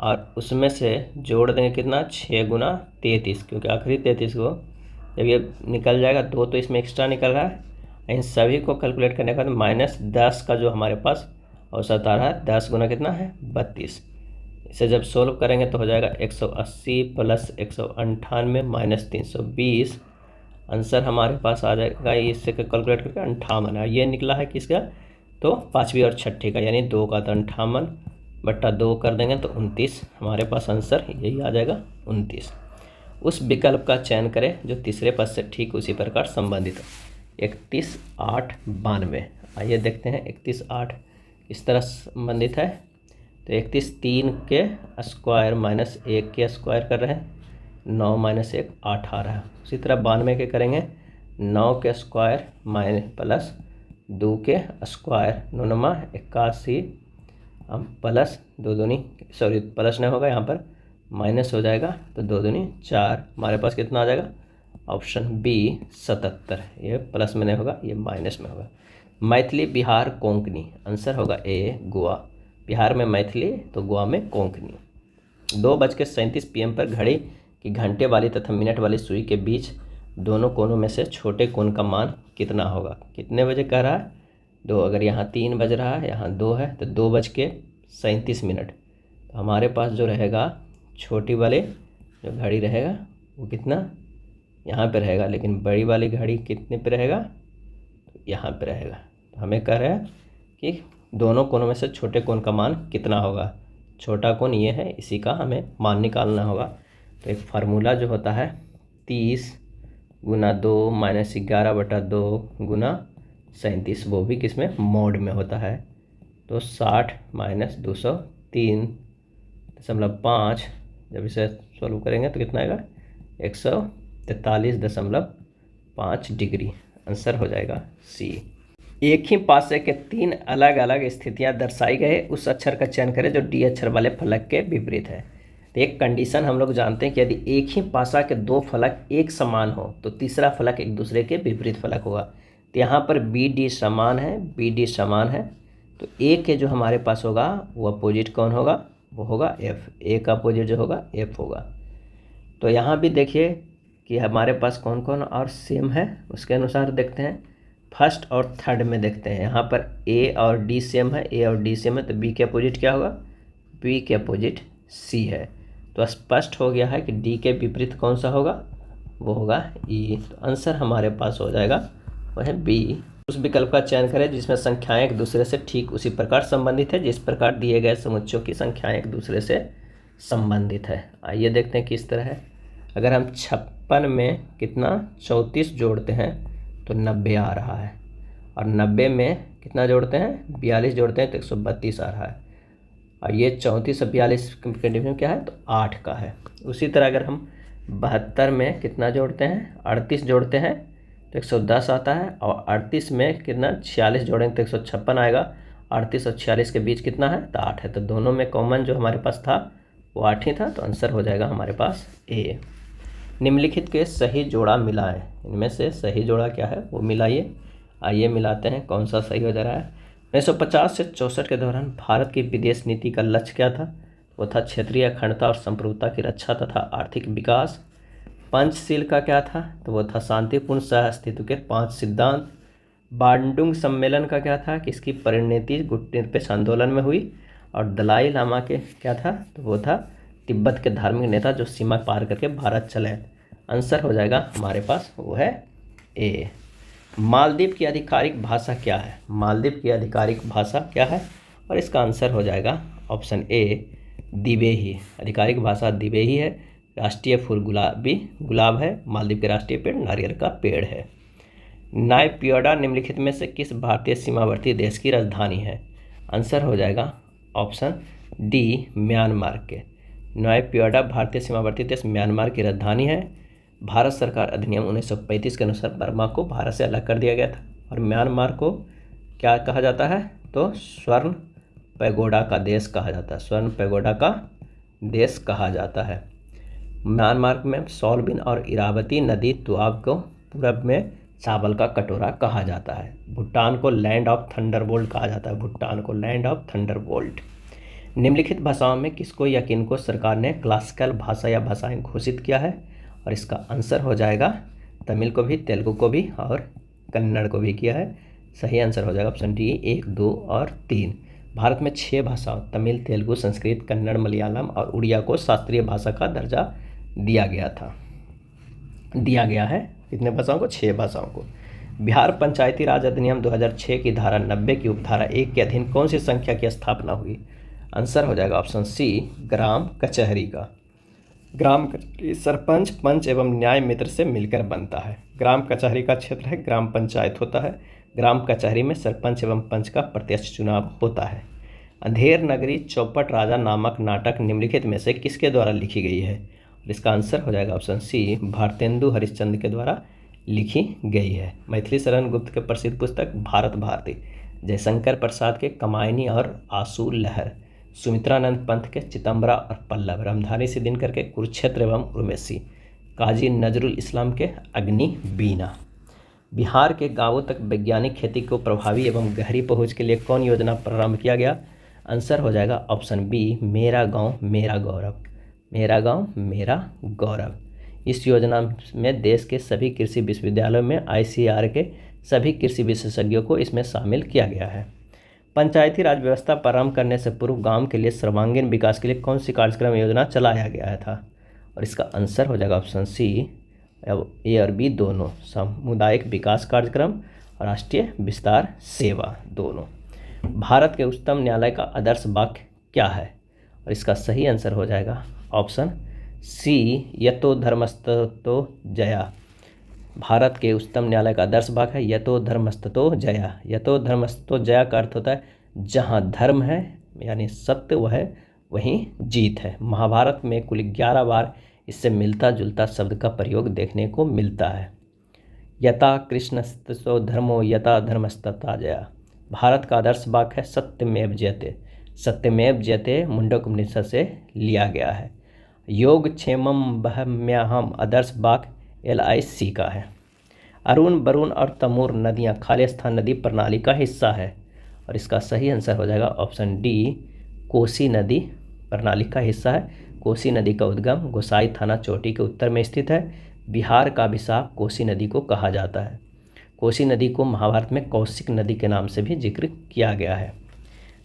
और उसमें से जोड़ देंगे कितना 6 गुना 33, क्योंकि आखिरी 33 को जब ये निकल जाएगा 2 तो इसमें एक्स्ट्रा निकल रहा है। इन सभी को कैलकुलेट करने के बाद -10 का जो हमारे पास औसत आ रहा है 10 गुना कितना है 32। इसे जब सोल्व करेंगे तो हो जाएगा 180 प्लस 198 -320। आंसर हमारे पास आ जाएगा इससे कैलकुलेट करके 58 है। ये निकला है किसका, तो पाँचवीं और छठी का, यानी 2 का तो 58 बट्टा 2 कर देंगे तो 29। हमारे पास आंसर यही आ जाएगा 29। उस विकल्प का चयन करें जो तीसरे पद से ठीक उसी प्रकार संबंधित हो। 31/8 92। आइए देखते हैं 31/8 इस तरह संबंधित है। तो 31 3 के स्क्वायर माइनस 1 के स्क्वायर कर रहे हैं, 9 माइनस 1 8 आ रहा है। उसी तरह 92 के करेंगे, 9 के स्क्वायर माइनस प्लस 2 के स्क्वायर 9 81 हम प्लस 2 दूनी सॉरी प्लस नहीं होगा, यहाँ पर माइनस हो जाएगा तो 2 दूनी 4। हमारे पास कितना आ जाएगा, ऑप्शन बी 77। ये प्लस में नहीं होगा, ये माइनस में होगा। मैथिली बिहार कोंकणी, आंसर होगा ए गोवा। बिहार में मैथिली तो गोवा में कोंकणी। 2:37 PM पर घड़ी की घंटे वाली तथा मिनट वाली सुई के बीच दोनों कोनों में से छोटे कोण का मान कितना होगा। कितने बजे कह रहा है, 2। अगर यहाँ 3 बज रहा है, यहाँ 2 है तो 2:37। तो हमारे पास जो रहेगा छोटी वाले जो घड़ी रहेगा वो कितना यहाँ पे रहेगा, लेकिन बड़ी वाली घड़ी कितने पे रहेगा, तो यहाँ पे रहेगा। तो हमें कह रहा है कि दोनों कोनों में से छोटे कोण का मान कितना होगा। छोटा कोण ये है, इसी का हमें मान निकालना होगा। तो एक फार्मूला जो होता है 30 गुना 2 माइनस 11/2 गुना 37, वो भी किसमें मोड में होता है। तो 60 माइनस 203.5, जब इसे सॉल्व करेंगे तो कितना आएगा 143.5 डिग्री। आंसर हो जाएगा सी। एक ही पासे के 3 अलग अलग स्थितियां दर्शाई गए, उस अक्षर का चयन करें जो डी अक्षर वाले फलक के विपरीत है। तो एक कंडीशन हम लोग जानते हैं कि यदि एक ही पासा के 2 फलक एक समान हो तो तीसरा फलक एक दूसरे के विपरीत फलक होगा। तो यहाँ पर बी डी समान है, बी डी समान है, तो ए के जो हमारे पास होगा वो अपोजिट कौन होगा, वो होगा एफ। ए का अपोजिट जो होगा एफ होगा। तो यहाँ भी देखिए कि हमारे पास कौन कौन और सेम है, उसके अनुसार देखते हैं। फर्स्ट और थर्ड में देखते हैं, यहाँ पर ए और डी सेम है, ए और डी सेम है, तो बी के अपोजिट क्या होगा, बी के अपोजिट सी है। तो स्पष्ट हो गया है कि डी के विपरीत कौन सा होगा, वो होगा ई। तो आंसर हमारे पास हो जाएगा वह है बी। उस विकल्प का चयन करें जिसमें संख्याएं एक दूसरे से ठीक उसी प्रकार संबंधित है जिस प्रकार दिए गए समुच्चयों की संख्याएं एक दूसरे से संबंधित है। आइए देखते हैं किस तरह है। अगर हम 56 में कितना 34 जोड़ते हैं तो 90 आ रहा है, और 90 में कितना जोड़ते हैं 42 जोड़ते हैं तो 132 आ रहा है, और ये 34 और 42 के डिवीजन क्या है तो 8 का है। उसी तरह अगर हम 72 में कितना जोड़ते हैं 38 जोड़ते हैं तो 110 आता है, और 38 में कितना 46 जोड़ेंगे तो 156 आएगा। 38 और 46 के बीच कितना है तो 8 है, तो दोनों में कॉमन जो हमारे पास था वो 8 ही था। तो आंसर हो जाएगा हमारे पास ए। निम्नलिखित के सही जोड़ा मिलाएं, इनमें से सही जोड़ा क्या है वो मिलाइए। आइए मिलाते हैं कौन सा सही हो जा रहा है। 1950 से 64 के दौरान भारत की विदेश नीति का लक्ष्य क्या था, वो था क्षेत्रीय अखंडता और संप्रभुता की रक्षा तथा आर्थिक विकास। पंचशील का क्या था, तो वो था शांतिपूर्ण सह अस्तित्व के 5 सिद्धांत। बांडुंग सम्मेलन का क्या था कि इसकी परिणति गुट निरपेक्ष आंदोलन में हुई, और दलाई लामा के क्या था तो वो था तिब्बत के धार्मिक नेता जो सीमा पार करके भारत चले? आंसर हो जाएगा हमारे पास वो है ए। मालदीव की आधिकारिक भाषा क्या है? मालदीव की आधिकारिक भाषा क्या है? और इसका आंसर हो जाएगा ऑप्शन ए दिवेही। आधिकारिक भाषा दिवेही है। राष्ट्रीय फूल गुलाब है। मालदीव के राष्ट्रीय पेड़ नारियल का पेड़ है। नायपियोडा निम्नलिखित में से किस भारतीय सीमावर्ती देश की राजधानी है? आंसर हो जाएगा ऑप्शन डी म्यांमार के। नायपियोडा भारतीय सीमावर्ती देश म्यांमार की राजधानी है। भारत सरकार अधिनियम 1935 के अनुसार बर्मा को भारत से अलग कर दिया गया था और म्यांमार को क्या कहा जाता है? तो स्वर्ण पैगोडा का देश कहा जाता है। स्वर्ण पैगोडा का देश कहा जाता है। म्यांमार में सॉल्बिन और इरावती नदी दोआब को पूरब में चावल का कटोरा कहा जाता है। भूटान को लैंड ऑफ थंडरबोल्ट कहा जाता है। भूटान को लैंड ऑफ थंडरबोल्ट। निम्नलिखित भाषाओं में किसको या किनको सरकार ने क्लासिकल भाषा या भाषाएं घोषित किया है? और इसका आंसर हो जाएगा तमिल को भी, तेलुगु को भी और कन्नड़ को भी किया है। सही आंसर हो जाएगा ऑप्शन डी 1, 2 और 3। भारत में 6 भाषाओं तमिल, तेलुगु, संस्कृत, कन्नड़, मलयालम और उड़िया को शास्त्रीय भाषा का दर्जा दिया गया है। कितने भाषाओं को? 6 भाषाओं को। बिहार पंचायती राज अधिनियम 2006 की धारा 90 की उपधारा 1 के अधीन कौन सी संख्या की स्थापना हुई? आंसर हो जाएगा ऑप्शन सी ग्राम कचहरी का। ग्राम कचहरी सरपंच, पंच एवं न्याय मित्र से मिलकर बनता है। ग्राम कचहरी का क्षेत्र है ग्राम पंचायत होता है। ग्राम कचहरी में सरपंच एवं पंच का प्रत्यक्ष चुनाव होता है। अंधेर नगरी चौपट राजा नामक नाटक निम्नलिखित में से किसके द्वारा लिखी गई है? और इसका आंसर हो जाएगा ऑप्शन सी भारतेंदु हरिश्चंद्र के द्वारा लिखी गई है। मैथिली शरण गुप्त के प्रसिद्ध पुस्तक भारत भारती, जयशंकर प्रसाद के कमायनी और आंसू लहर, सुमित्रानंद पंत के चितंबरा और पल्लव, रामधारी सिंह दिनकर के कुरुक्षेत्र एवं उर्वशी, काजी नजरुल इस्लाम के अग्नि बीना। बिहार के गांवों तक वैज्ञानिक खेती को प्रभावी एवं गहरी पहुंच के लिए कौन योजना प्रारंभ किया गया? आंसर हो जाएगा ऑप्शन बी मेरा गांव मेरा गौरव। मेरा गांव मेरा गौरव। इस योजना में देश के सभी कृषि विश्वविद्यालयों में ICAR के सभी कृषि विशेषज्ञों को इसमें शामिल किया गया है। पंचायती राज व्यवस्था प्रारंभ करने से पूर्व गांव के लिए सर्वांगीण विकास के लिए कौन सी कार्यक्रम योजना चलाया गया था? और इसका आंसर हो जाएगा ऑप्शन सी ए और बी दोनों, सामुदायिक विकास कार्यक्रम और राष्ट्रीय विस्तार सेवा दोनों। भारत के उच्चतम न्यायालय का आदर्श वाक्य क्या है? और इसका सही आंसर हो जाएगा ऑप्शन सी यतो धर्मस्ततो जया। भारत के उच्चतम न्यायालय का आदर्श वाक्य है यतो धर्मस्ततो जया। यतो धर्मस्ततो जया का अर्थ होता है जहाँ धर्म है यानी सत्य वह है वहीं जीत है। महाभारत में कुल 11 बार इससे मिलता जुलता शब्द का प्रयोग देखने को मिलता है। यथा कृष्णस्तो धर्मो यथा धर्मस्तता जया। भारत का आदर्श वाक्य है सत्यमेव जयते। सत्यमेव जयते मुंडक उपनिषद से लिया गया है। योग क्षेमम बहम्याहम आदर्श वाक्य LIC का है। अरुण, वरुण और तमूर नदियाँ खालिस्तान नदी प्रणाली का हिस्सा है। और इसका सही आंसर हो जाएगा ऑप्शन डी कोसी नदी प्रणाली का हिस्सा है। कोसी नदी का उद्गम गोसाई थाना चोटी के उत्तर में स्थित है। बिहार का अभिशाप कोसी नदी को कहा जाता है। कोसी नदी को महाभारत में कौशिक नदी के नाम से भी जिक्र किया गया है।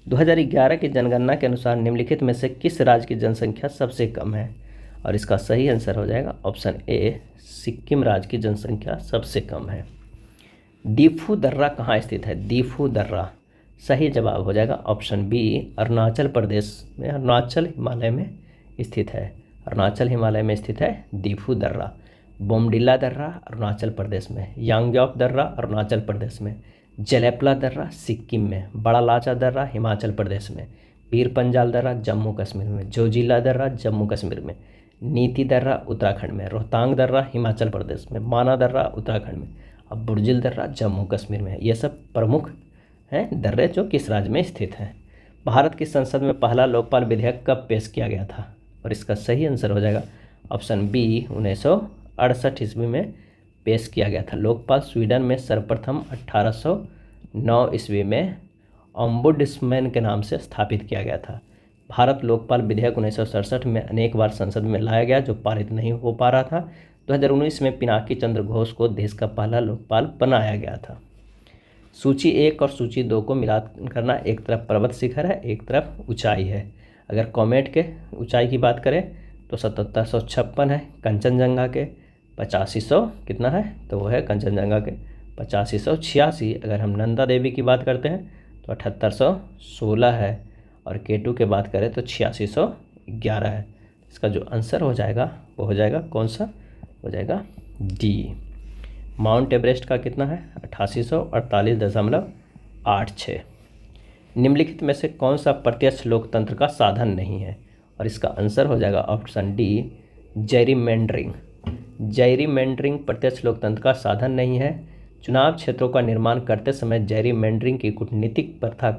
2011 की जनगणना के अनुसार निम्नलिखित में से किस राज्य की जनसंख्या सबसे कम है? और इसका सही आंसर हो जाएगा ऑप्शन ए सिक्किम राज्य की जनसंख्या सबसे कम है। दीफू दर्रा कहाँ स्थित है? दीफू दर्रा सही जवाब हो जाएगा ऑप्शन बी अरुणाचल प्रदेश में, अरुणाचल हिमालय में स्थित है। अरुणाचल हिमालय में स्थित है दीफू दर्रा। बोमडिला दर्रा अरुणाचल प्रदेश में, यांग्योप दर्रा अरुणाचल प्रदेश में, जलेपला दर्रा सिक्किम में, बड़ा लाचा दर्रा हिमाचल प्रदेश में, पीर पंजाल दर्रा जम्मू कश्मीर में, जोजिला दर्रा जम्मू कश्मीर में, नीति दर्रा उत्तराखंड में, रोहतांग दर्रा हिमाचल प्रदेश में, माना दर्रा उत्तराखंड में और बुर्जिल दर्रा जम्मू कश्मीर में। ये सब प्रमुख हैं दर्रे जो किस राज्य में स्थित हैं। भारत की संसद में पहला लोकपाल विधेयक कब पेश किया गया था? और इसका सही आंसर हो जाएगा ऑप्शन बी 1968 ईस्वी में पेश किया गया था। लोकपाल स्वीडन में सर्वप्रथम 1809 ईस्वी में ओम्बुड्समैन के नाम से स्थापित किया गया था। भारत लोकपाल विधेयक 1967 में अनेक बार संसद में लाया गया जो पारित नहीं हो पा रहा था। 2019 में पिनाकी चंद्र घोष को देश का पहला लोकपाल बनाया गया था। सूची 1 और सूची 2 को मिला करना, एक तरफ पर्वत शिखर है एक तरफ ऊंचाई है। अगर कॉमेट के ऊंचाई की बात करें तो 7756 है। कंचनजंगा के 8500 कितना है, तो वो है कंचनजंगा के 8586। अगर हम नंदा देवी की बात करते हैं तो 7816 है। और K2 की बात करें तो 8611 है। इसका जो आंसर हो जाएगा वो हो जाएगा कौन सा, हो जाएगा डी। माउंट एवरेस्ट का कितना है, 8848.86। निम्नलिखित में से कौन सा प्रत्यक्ष लोकतंत्र का साधन नहीं है, और इसका आंसर हो जाएगा ऑप्शन डी, जेरीमेंडरिंग। जेरीमेंडरिंग प्रत्यक्ष लोकतंत्र का साधन नहीं है। चुनाव क्षेत्रों का निर्माण करते समय जेरीमेंडरिंग की कूटनीतिक प्रथा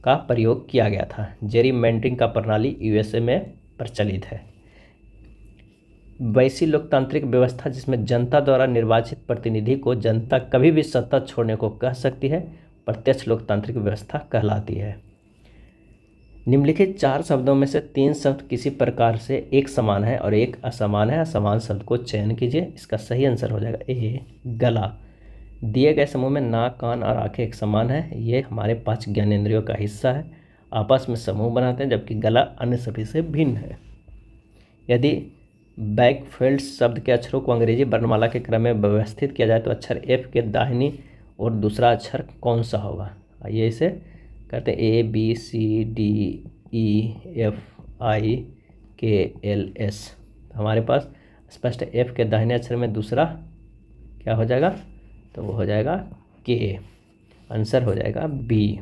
का प्रयोग किया गया था। जेरीमेंडरिंग का प्रणाली यूएसए में प्रचलित है। वैसी लोकतांत्रिक व्यवस्था जिसमें जनता द्वारा निर्वाचित प्रतिनिधि को जनता कभी भी सत्ता छोड़ने को कह सकती है, प्रत्यक्ष लोकतांत्रिक व्यवस्था कहलाती है। निम्नलिखित 4 शब्दों में से 3 शब्द किसी प्रकार से एक समान है और एक असमान है। असमान शब्द को चयन कीजिए। इसका सही आंसर हो जाएगा ए, गला। दिए गए समूह में नाक, कान और आंखें एक समान है। ये हमारे 5 ज्ञानेंद्रियों का हिस्सा है, आपस में समूह बनाते हैं, जबकि गला अन्य सभी से भिन्न है। यदि बैकफील्ड शब्द के अक्षरों को अंग्रेजी वर्णमाला के क्रम में व्यवस्थित किया जाए तो अक्षर एफ के दाहिनी और दूसरा अक्षर कौन सा होगा। आइए इसे करते हैं। A B C D E F I K L S. हमारे पास स्पष्ट एफ के दाहिने अक्षर में दूसरा क्या हो जाएगा, तो वो हो जाएगा के। आंसर हो जाएगा बी।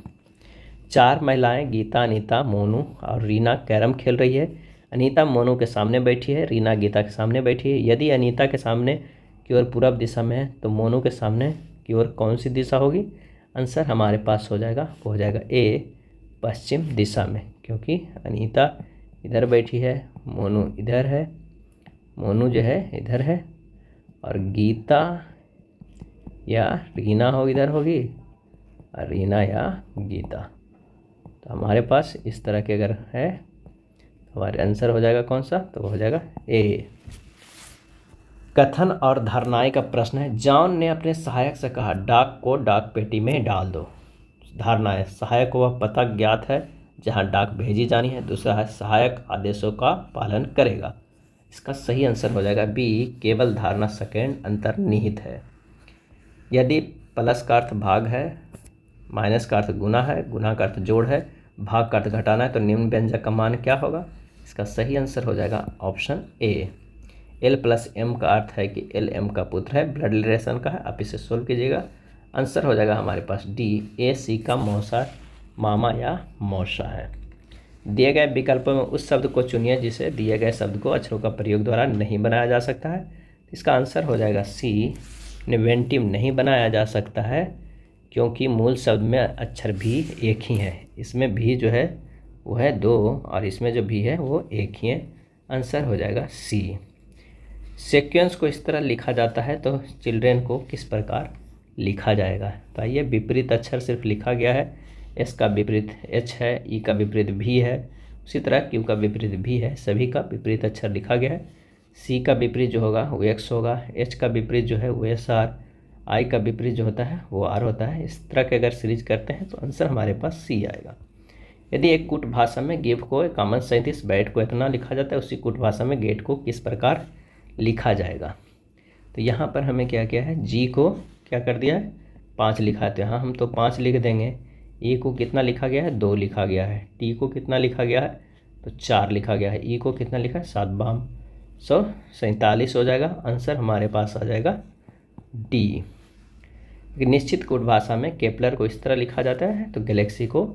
4 महिलाएं गीता, अनीता, मोनू और रीना कैरम खेल रही है। अनीता मोनू के सामने बैठी है, रीना गीता के सामने बैठी है। यदि अनीता के सामने की ओर पूर्व दिशा में है तो मोनू के सामने की ओर कौन सी दिशा होगी। आंसर हमारे पास हो जाएगा, वो हो जाएगा ए, पश्चिम दिशा में, क्योंकि अनीता इधर बैठी है, मोनू इधर है, मोनू जो है इधर है, और गीता या रीना हो इधर होगी, और रीना या गीता। तो हमारे पास इस तरह के अगर है हमारे आंसर हो जाएगा कौन सा, तो हो जाएगा ए। कथन और धारणाएं का प्रश्न है। जॉन ने अपने सहायक से कहा डाक को डाक पेटी में डाल दो। धारणाएं, सहायक को वह पता ज्ञात है जहां डाक भेजी जानी है। दूसरा है सहायक आदेशों का पालन करेगा। इसका सही आंसर हो जाएगा बी, केवल धारणा सेकंड अंतर्निहित है। यदि प्लस का अर्थ भाग है, माइनस का अर्थ गुना है, गुना का अर्थ जोड़ है, भाग का अर्थ घटाना है, तो निम्न व्यंजक का मान क्या होगा। इसका सही आंसर हो जाएगा option A. L plus M का अर्थ है कि एल एम का पुत्र है, ब्लड रिलेशन का है। आप इसे सोल्व कीजिएगा, आंसर हो जाएगा हमारे पास डी, ए सी का मौसा, मामा या मौसा है। दिए गए विकल्पों में उस शब्द को चुनिए जिसे दिए गए शब्द को अक्षरों का प्रयोग द्वारा नहीं बनाया जा सकता है। इसका आंसर हो जाएगा सी, निवेंटिव नहीं बनाया जा सकता है, क्योंकि मूल शब्द में अक्षर भी एक ही है। इसमें भी जो है वो है 2 और इसमें जो भी है वो एक ही है। आंसर हो जाएगा सी। सीक्वेंस को इस तरह लिखा जाता है तो चिल्ड्रेन को किस प्रकार लिखा जाएगा। तो आइए, विपरीत अक्षर सिर्फ लिखा गया है। एस का विपरीत एच है, ई का विपरीत भी है, उसी तरह क्यू का विपरीत भी है। सभी का विपरीत अक्षर लिखा गया है। सी का विपरीत जो होगा वो एक्स होगा, एच का विपरीत जो है वो एस आर, आई का विपरीत जो होता है वो आर होता है। इस तरह के अगर सीरीज करते हैं तो आंसर हमारे पास सी आएगा। यदि एक कूट भाषा में गिव को 37 बैट को इतना लिखा जाता है, उसी कूट भाषा में गेट को किस प्रकार लिखा जाएगा। तो यहाँ पर हमें क्या किया है, जी को क्या कर दिया है 5 लिखा है, तो यहाँ हम तो 5 लिख देंगे। ए को कितना लिखा गया है 2 लिखा गया है। टी को कितना लिखा गया है तो 4 लिखा गया है। ई को कितना लिखा है 7 बाम 147 हो जाएगा। आंसर हमारे पास आ जाएगा डी। एक निश्चित कोड भाषा में केपलर को इस तरह लिखा जाता है, तो गैलेक्सी को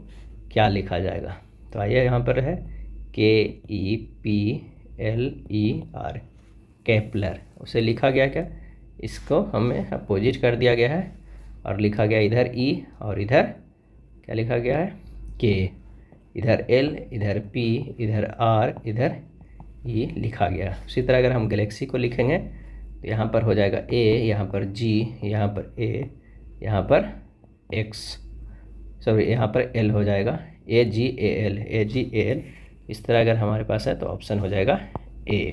क्या लिखा जाएगा। तो आइए, यहाँ पर है KEPLER, केपलर। उसे लिखा गया क्या, इसको हमें अपोजिट कर दिया गया है और लिखा गया इधर E और इधर क्या लिखा गया है K, इधर L, इधर P, इधर R, इधर E लिखा गया। उसी तरह अगर हम गैलेक्सी को लिखेंगे तो यहाँ पर हो जाएगा A, यहाँ पर G, यहाँ पर A, यहाँ पर X, सॉरी यहाँ पर L हो जाएगा AGAL, AGAL। इस तरह अगर हमारे पास है तो ऑप्शन हो जाएगा A।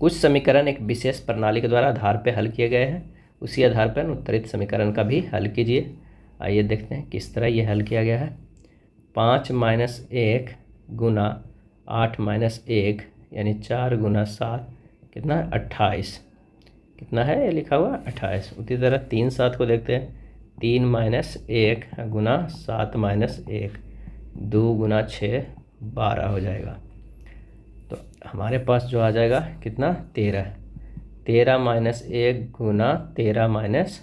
कुछ समीकरण एक विशेष प्रणाली के द्वारा आधार पर हल किए गए हैं, उसी आधार पर उत्तरित समीकरण का भी हल कीजिए। आइए देखते हैं किस तरह ये हल किया गया है। 5 - 1 गुना 8 माइनस 1 यानी 4 गुना 7 कितना 28, कितना है ये लिखा हुआ 28। उसी तरह 3 7 को देखते हैं, 3 माइनस 1 गुना 7 माइनस 1, 2 गुना 6 12 हो जाएगा। तो हमारे पास जो आ जाएगा कितना 13, 13 माइनस 1 गुना 13 माइनस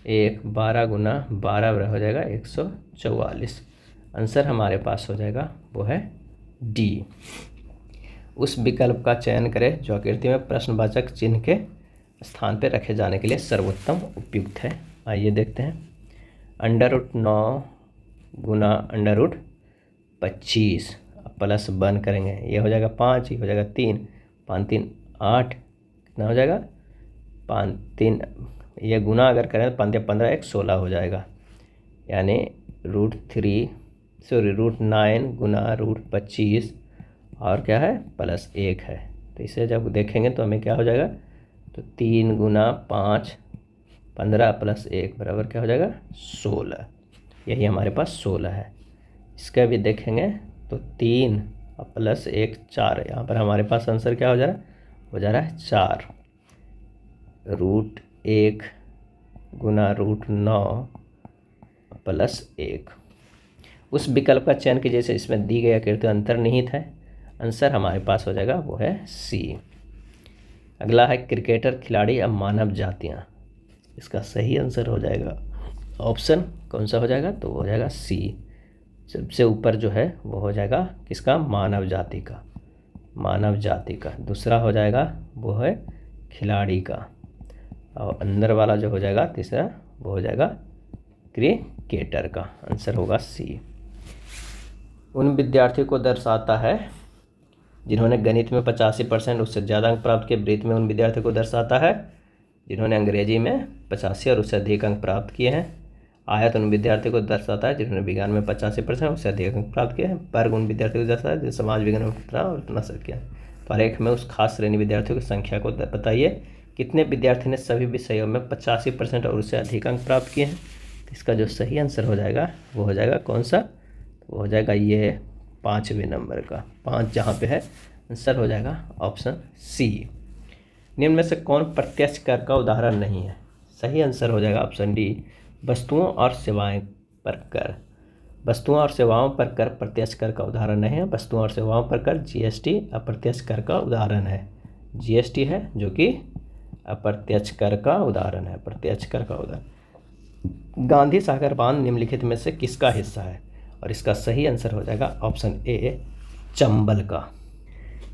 1, 12 गुना 12 हो जाएगा 144। आंसर हमारे पास हो जाएगा वो है डी। उस विकल्प का चयन करें जो आकृति में प्रश्नवाचक चिन्ह के स्थान पर रखे जाने के लिए सर्वोत्तम उपयुक्त है। आइए देखते हैं। √9 गुना √25 प्लस 1 करेंगे, ये हो जाएगा 5, ये हो जाएगा 3, 5 3 8, कितना हो जाएगा 5 3, ये गुना अगर करें तो 5 15 1 16 हो जाएगा, यानी √9 गुना √25 और क्या है +1 है। तो इसे जब देखेंगे तो हमें क्या हो जाएगा, तो 3 गुना 5 15 + 1 बराबर क्या हो जाएगा 16। यही हमारे पास 16 है। इसका भी देखेंगे तो 3 + 1 4, यहाँ पर हमारे पास आंसर क्या हो जा रहा है, हो जा रहा है 4। √1 गुना √9 + 1। उस विकल्प का चयन कीजिए जैसे इसमें दी गई आकृति अंतर्निहित है। आंसर हमारे पास हो जाएगा वो है सी। अगला है क्रिकेटर, खिलाड़ी या मानव जातियाँ। इसका सही आंसर हो जाएगा ऑप्शन कौन सा हो जाएगा, तो हो जाएगा सी। सबसे ऊपर जो है वो हो जाएगा किसका, मानव जाति का, मानव जाति का। दूसरा हो जाएगा वो है खिलाड़ी का, और अंदर वाला जो हो जाएगा तीसरा वो हो जाएगा क्रिकेटर का। आंसर होगा सी। उन विद्यार्थियों को दर्शाता है जिन्होंने गणित में 85% उससे ज़्यादा अंक प्राप्त किए। वृत्त में उन विद्यार्थियों को दर्शाता है जिन्होंने अंग्रेजी में 85 और उससे अधिक अंक प्राप्त किए हैं। आयत उन विद्यार्थियों को दर्शाता है जिन्होंने विज्ञान में 85% उससे अधिक अंक प्राप्त किए हैं। वर्ग उन विद्यार्थियों को दर्शाता है जिन्होंने समाज विज्ञान में उतना और उतना सर किया। आरेख में उस खास श्रेणी विद्यार्थियों की संख्या को बताइए। कितने विद्यार्थी ने सभी विषयों में 85% और उससे अधिक अंक प्राप्त किए हैं। इसका जो सही आंसर हो जाएगा वो हो जाएगा कौन सा, वो हो जाएगा ये 5वें नंबर का, 5 जहाँ पे है आंसर हो जाएगा ऑप्शन सी। निम्न में से कौन प्रत्यक्ष कर का उदाहरण नहीं है। सही आंसर हो जाएगा ऑप्शन डी, वस्तुओं और सेवाएं पर कर। वस्तुओं और सेवाओं पर कर प्रत्यक्ष कर का उदाहरण नहीं है। वस्तुओं और सेवाओं पर कर जीएसटी अप्रत्यक्ष कर का उदाहरण है। जीएसटी है जो कि अप्रत्यक्ष कर का उदाहरण है, प्रत्यक्ष कर का उदाहरण। गांधी सागर बांध निम्नलिखित में से किसका हिस्सा है, और इसका सही आंसर हो जाएगा ऑप्शन ए, चंबल का।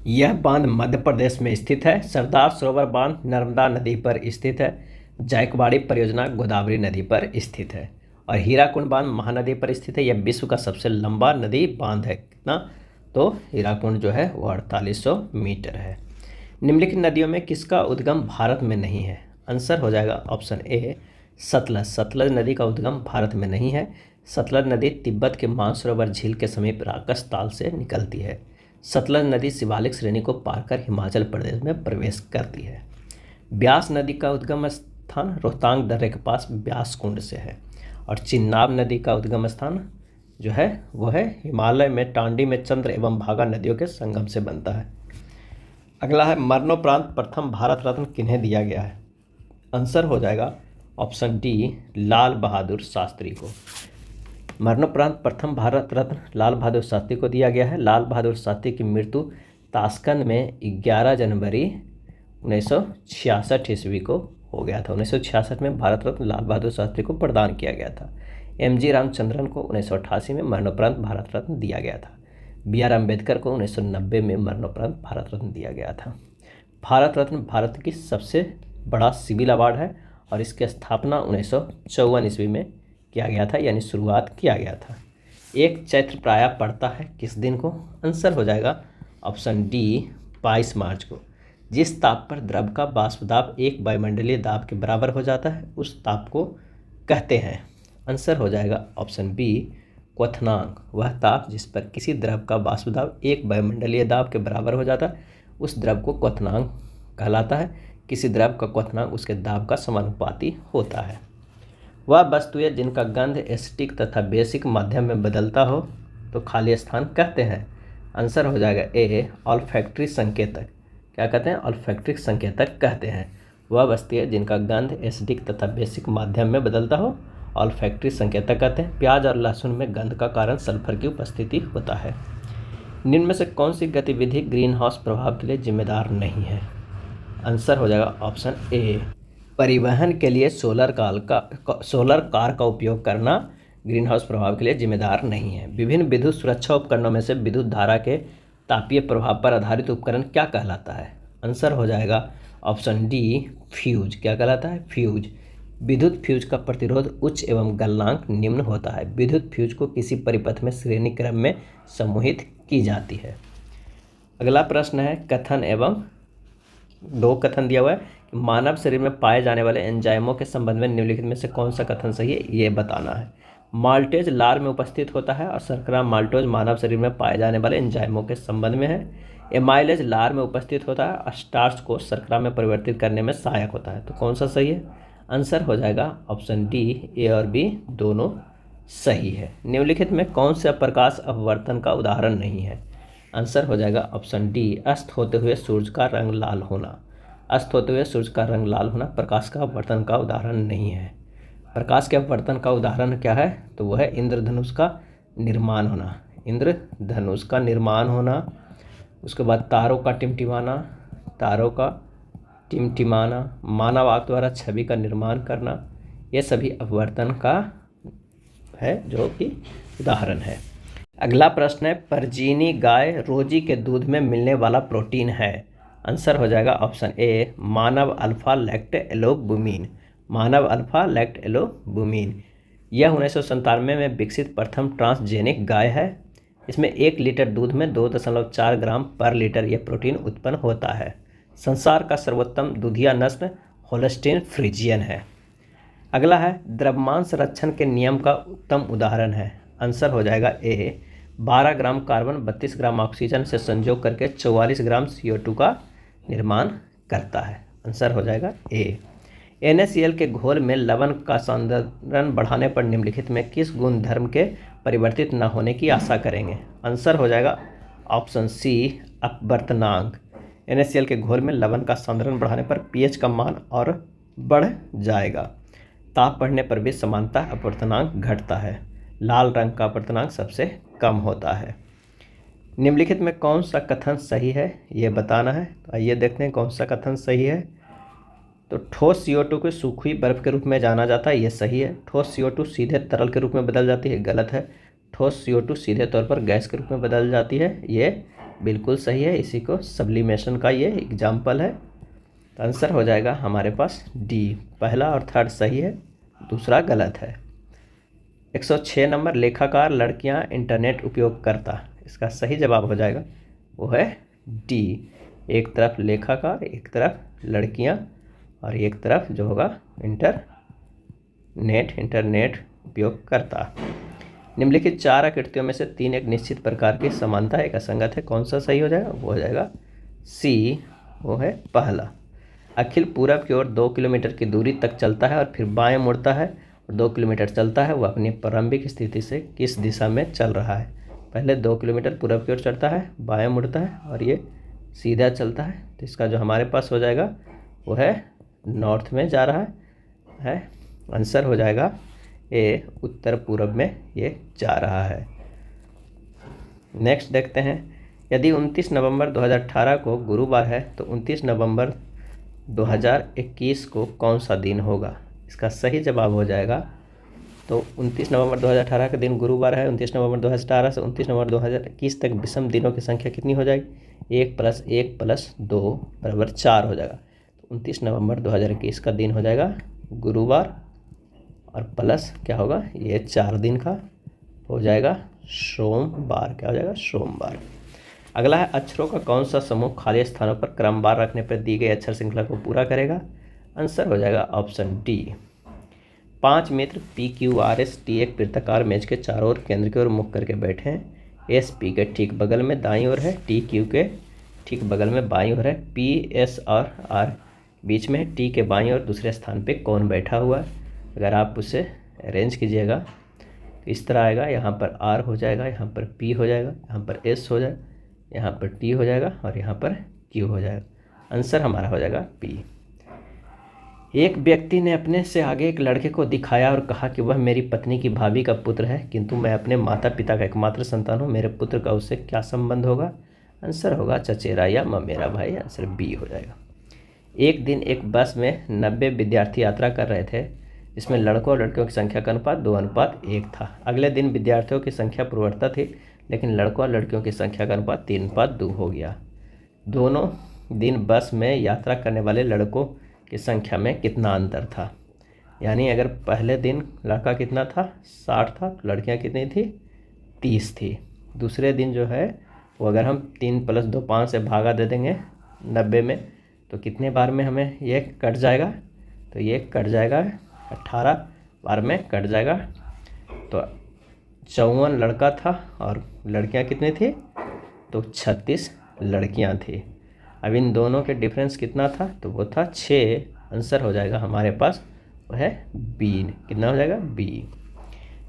यह बांध मध्य प्रदेश में स्थित है। सरदार सरोवर बांध नर्मदा नदी पर स्थित है। जायकवाड़ी परियोजना गोदावरी नदी पर स्थित है। और हीराकुंड बांध महानदी पर स्थित है। यह विश्व का सबसे लंबा नदी बांध है। कितना, तो हीराकुंड जो है वो 4800 मीटर है। निम्नलिखित नदियों में किसका उद्गम भारत में नहीं है। आंसर हो जाएगा ऑप्शन ए, सतलज। सतलज नदी का उद्गम भारत में नहीं है। सतलज नदी तिब्बत के मानसरोवर झील के समीप राकस ताल से निकलती है। सतलज नदी शिवालिक श्रेणी को पार कर हिमाचल प्रदेश में प्रवेश करती है। ब्यास नदी का उद्गम स्थान रोहतांग दर्रे के पास ब्यास कुंड से है। और चिन्नाब नदी का उद्गम स्थान जो है वो है हिमालय में टांडी में चंद्र एवं भागा नदियों के संगम से बनता है। अगला है मरणोपरांत प्रथम भारत रत्न किन्हें दिया गया है। आंसर हो जाएगा ऑप्शन डी, लाल बहादुर शास्त्री को। मरणोपरांत प्रथम भारत रत्न लाल बहादुर शास्त्री को दिया गया है। लाल बहादुर शास्त्री की मृत्यु ताशकंद में 11 जनवरी 1966 ईस्वी को हो गया था। 1966 में भारत रत्न लाल बहादुर शास्त्री को प्रदान किया गया था। एम.जी. रामचंद्रन को 1988 में मरणोपरांत भारत रत्न दिया गया था। बी.आर. अम्बेडकर को 1990 में मरणोपरांत भारत रत्न दिया गया था। भारत रत्न भारत की सबसे बड़ा सिविल अवार्ड है और इसकी स्थापना 1954 ईस्वी में किया गया था, यानी शुरुआत किया गया था। एक चैत्र प्रायः पड़ता है किस दिन को। आंसर हो जाएगा ऑप्शन डी, 22 मार्च को। जिस ताप पर द्रव का वाष्प दाब एक वायुमंडलीय दाब के बराबर हो जाता है उस ताप को कहते हैं। आंसर हो जाएगा ऑप्शन बी, क्वथनांक। वह ताप जिस पर किसी द्रव का वाष्प दाब एक वायुमंडलीय दाब के बराबर हो जाता है उस द्रव को क्वथनांक कहलाता है। किसी द्रव का क्वथनांक उसके दाब का समानुपाती होता है। वह वस्तुएं जिनका गंध एसिटिक तथा बेसिक माध्यम में बदलता हो तो खाली स्थान कहते हैं। आंसर हो जाएगा ए ऑल्फैक्टरी संकेतक। क्या कहते हैं? ऑल्फैक्टरी संकेतक कहते हैं वह वस्तु है जिनका गंध एसिडिक तथा बेसिक माध्यम में बदलता हो, ऑल्फैक्टरी संकेतक कहते हैं। प्याज और लहसुन में गंध का कारण सल्फर की उपस्थिति होता है। निम्न में से कौन सी गतिविधि ग्रीन हाउस प्रभाव के लिए जिम्मेदार नहीं है? आंसर हो जाएगा ऑप्शन ए परिवहन के लिए सोलर कार का उपयोग करना ग्रीन हाउस प्रभाव के लिए जिम्मेदार नहीं है। विभिन्न विद्युत सुरक्षा उपकरणों में से विद्युत धारा के तापीय प्रभाव पर आधारित उपकरण क्या कहलाता है? आंसर हो जाएगा ऑप्शन डी फ्यूज। क्या कहलाता है? फ्यूज। विद्युत फ्यूज का प्रतिरोध उच्च एवं गलनांक निम्न होता है। विद्युत फ्यूज को किसी परिपथ में श्रेणी क्रम में समूहित की जाती है। अगला प्रश्न है कथन एवं दो कथन दिया हुआ है। मानव शरीर में पाए जाने वाले एंजाइमों के संबंध में निम्नलिखित में से कौन सा कथन सही है, ये बताना है। माल्टेज लार में उपस्थित होता है और शर्करा माल्टोज मानव शरीर में पाए जाने वाले एंजाइमों के संबंध में है। एमाइलेज लार में उपस्थित होता है और स्टार्च को शर्करा में परिवर्तित करने में सहायक होता है। तो कौन सा सही है? आंसर हो जाएगा ऑप्शन डी, ए और बी दोनों सही है। निम्नलिखित में कौन सा प्रकाश अपवर्तन का उदाहरण नहीं है? आंसर हो जाएगा ऑप्शन डी, अस्त होते हुए सूर्य का रंग लाल होना। अस्त होते हुए सूर्य का रंग लाल होना प्रकाश का अपवर्तन का उदाहरण नहीं है। प्रकाश के अपवर्तन का उदाहरण क्या है? तो वह है इंद्रधनुष का निर्माण होना। इंद्रधनुष का निर्माण होना, उसके बाद तारों का टिमटिमाना, मानव आँख द्वारा छवि का निर्माण करना, ये सभी अपवर्तन का है जो कि उदाहरण है। अगला प्रश्न है परजीनी गाय रोजी के दूध में मिलने वाला प्रोटीन है। आंसर हो जाएगा ऑप्शन ए मानव अल्फा लैक्ट एलोबुमिन। मानव अल्फा लैक्ट एलोबुमिन। यह 1997 में विकसित प्रथम ट्रांसजेनिक गाय है। इसमें 1 लीटर दूध में 2.4 ग्राम पर लीटर यह प्रोटीन उत्पन्न होता है। संसार का सर्वोत्तम दूधिया नस्ल होल्स्टीन फ्रीजियन है। अगला है द्रव्यमान संरक्षण के नियम का उत्तम उदाहरण है। आंसर हो जाएगा ए 12 ग्राम कार्बन 32 ग्राम ऑक्सीजन से संयोग करके 44 ग्राम CO2 का निर्माण करता है। आंसर हो जाएगा ए। NaCl के घोल में लवण का सांद्रण बढ़ाने पर निम्नलिखित में किस गुणधर्म के परिवर्तित न होने की आशा करेंगे? आंसर हो जाएगा ऑप्शन सी अपवर्तनांक। NaCl के घोल में लवण का सांद्रण बढ़ाने पर pH का मान और बढ़ जाएगा। ताप बढ़ने पर भी समानता अपवर्तनांक घटता है। लाल रंग का अपवर्तनांक सबसे कम होता है। निम्नलिखित में कौन सा कथन सही है, ये बताना है। तो आइए देखते हैं कौन सा कथन सही है। तो ठोस CO2 को सूखी बर्फ के रूप में जाना जाता है, ये सही है। ठोस CO2 सीधे तरल के रूप में बदल जाती है, गलत है। ठोस CO2 सीधे तौर पर गैस के रूप में बदल जाती है, ये बिल्कुल सही है। इसी को सब्लिमेशन का ये एग्जाम्पल है। तो आंसर हो जाएगा हमारे पास डी, पहला और थर्ड सही है, दूसरा गलत है। 106 नंबर लेखाकार लड़कियां इंटरनेट उपयोगकर्ता, इसका सही जवाब हो जाएगा वो है डी। एक तरफ लेखाकार, एक तरफ लड़कियां और एक तरफ जो होगा इंटरनेट उपयोगकर्ता। निम्नलिखित 4 आकृतियों में से 3 एक निश्चित प्रकार की समानता एक असंगत है, कौन सा सही हो जाएगा? वो हो जाएगा सी, वो है पहला। अखिल पूरब की ओर 2 किलोमीटर की दूरी तक चलता है और फिर बाएं मुड़ता है और 2 किलोमीटर चलता है। वह अपनी प्रारंभिक स्थिति से किस दिशा में चल रहा है? पहले 2 किलोमीटर पूरब की ओर चढ़ता है, बाएं मुड़ता है और ये सीधा चलता है। तो इसका जो हमारे पास हो जाएगा वो है नॉर्थ में जा रहा है। आंसर हो जाएगा ए, उत्तर पूरब में ये जा रहा है। नेक्स्ट देखते हैं, यदि 29 नवंबर 2018 को गुरुवार है तो 29 नवंबर 2021 को कौन सा दिन होगा? इसका सही जवाब हो जाएगा तो 29 नवंबर 2018 का दिन गुरुवार है। 29 नवंबर 2018 से 29 नवंबर 2021 तक विषम दिनों की संख्या कितनी हो जाएगी? 1 + 1 + 2 = 4 हो जाएगा। तो 29 नवंबर 2021 का दिन हो जाएगा गुरुवार और प्लस क्या होगा, ये 4 दिन का हो जाएगा सोमवार। क्या हो जाएगा? सोमवार। अगला है अक्षरों का कौन सा समूह खाली स्थानों पर क्रमवार रखने पर दी गई अक्षर श्रृंखला को पूरा करेगा? आंसर हो जाएगा ऑप्शन डी। 5 मित्र PQRS T एक वृत्ताकार मेज के चारों ओर केंद्र की ओर मुख करके बैठे हैं। S P के ठीक बगल में दाईं ओर है, T Q के ठीक बगल में बाईं ओर है, P S और R बीच में है। T के बाईं ओर दूसरे स्थान पे कौन बैठा हुआ है? अगर आप उसे अरेंज कीजिएगा तो इस तरह आएगा। यहाँ पर R हो जाएगा, यहाँ पर P हो जाएगा, यहाँ पर S हो जाएगा, यहाँ पर टी हो जाएगा और यहाँ पर क्यू हो जाएगा। आंसर हमारा हो जाएगा पी। एक व्यक्ति ने अपने से आगे एक लड़के को दिखाया और कहा कि वह मेरी पत्नी की भाभी का पुत्र है, किंतु मैं अपने माता पिता का एकमात्र संतान हूँ, मेरे पुत्र का उससे क्या संबंध होगा? आंसर होगा चचेरा या ममेरा भाई। आंसर बी हो जाएगा। एक दिन एक बस में 90 विद्यार्थी यात्रा कर रहे थे, जिसमें लड़कों और लड़कियों की संख्या का अनुपात 2:1 था। अगले दिन विद्यार्थियों की संख्या पूर्ववत थी, लेकिन लड़कों और लड़कियों की संख्या का अनुपात 3:2 हो गया। दोनों दिन बस में यात्रा करने वाले लड़कों की संख्या में कितना अंतर था? यानी अगर पहले दिन लड़का कितना था 60 था, तो लड़कियां कितनी थी 30 थी। दूसरे दिन जो है वो अगर हम 3 + 2 5 से भागा दे देंगे 90 में, तो कितने बार में हमें ये कट जाएगा? तो ये कट जाएगा 18 बार में कट जाएगा। तो 54 लड़का था और लड़कियां कितनी थी? तो 36 लड़कियां थी। अब इन दोनों के डिफरेंस कितना था? तो वो था 6। आंसर हो जाएगा हमारे पास वो है बी। कितना हो जाएगा? बी।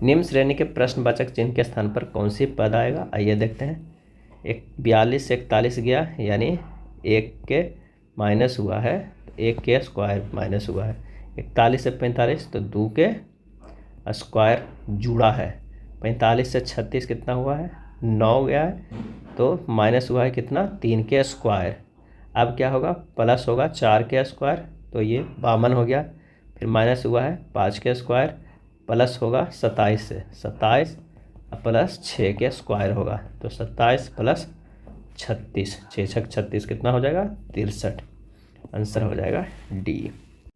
निम्न श्रेणी के प्रश्नवाचक चिन्ह के स्थान पर कौन सी पद आएगा? आइए देखते हैं। 42 से 41 गया, यानी 1 के माइनस हुआ है, तो 1 के स्क्वायर माइनस हुआ है। 41 से 45 तो 2 के स्क्वायर जुड़ा है। 45 से 36 कितना हुआ है? 9 गया है, तो माइनस हुआ है कितना? 3 के स्क्वायर। अब क्या होगा? प्लस होगा 4 के स्क्वायर, तो ये 52 हो गया। फिर माइनस हुआ है 5 के स्क्वायर, प्लस होगा 27 से 27 प्लस 6 के स्क्वायर होगा, तो 27 + 36, 6 × 6 = 36 कितना हो जाएगा? 63। आंसर हो जाएगा डी।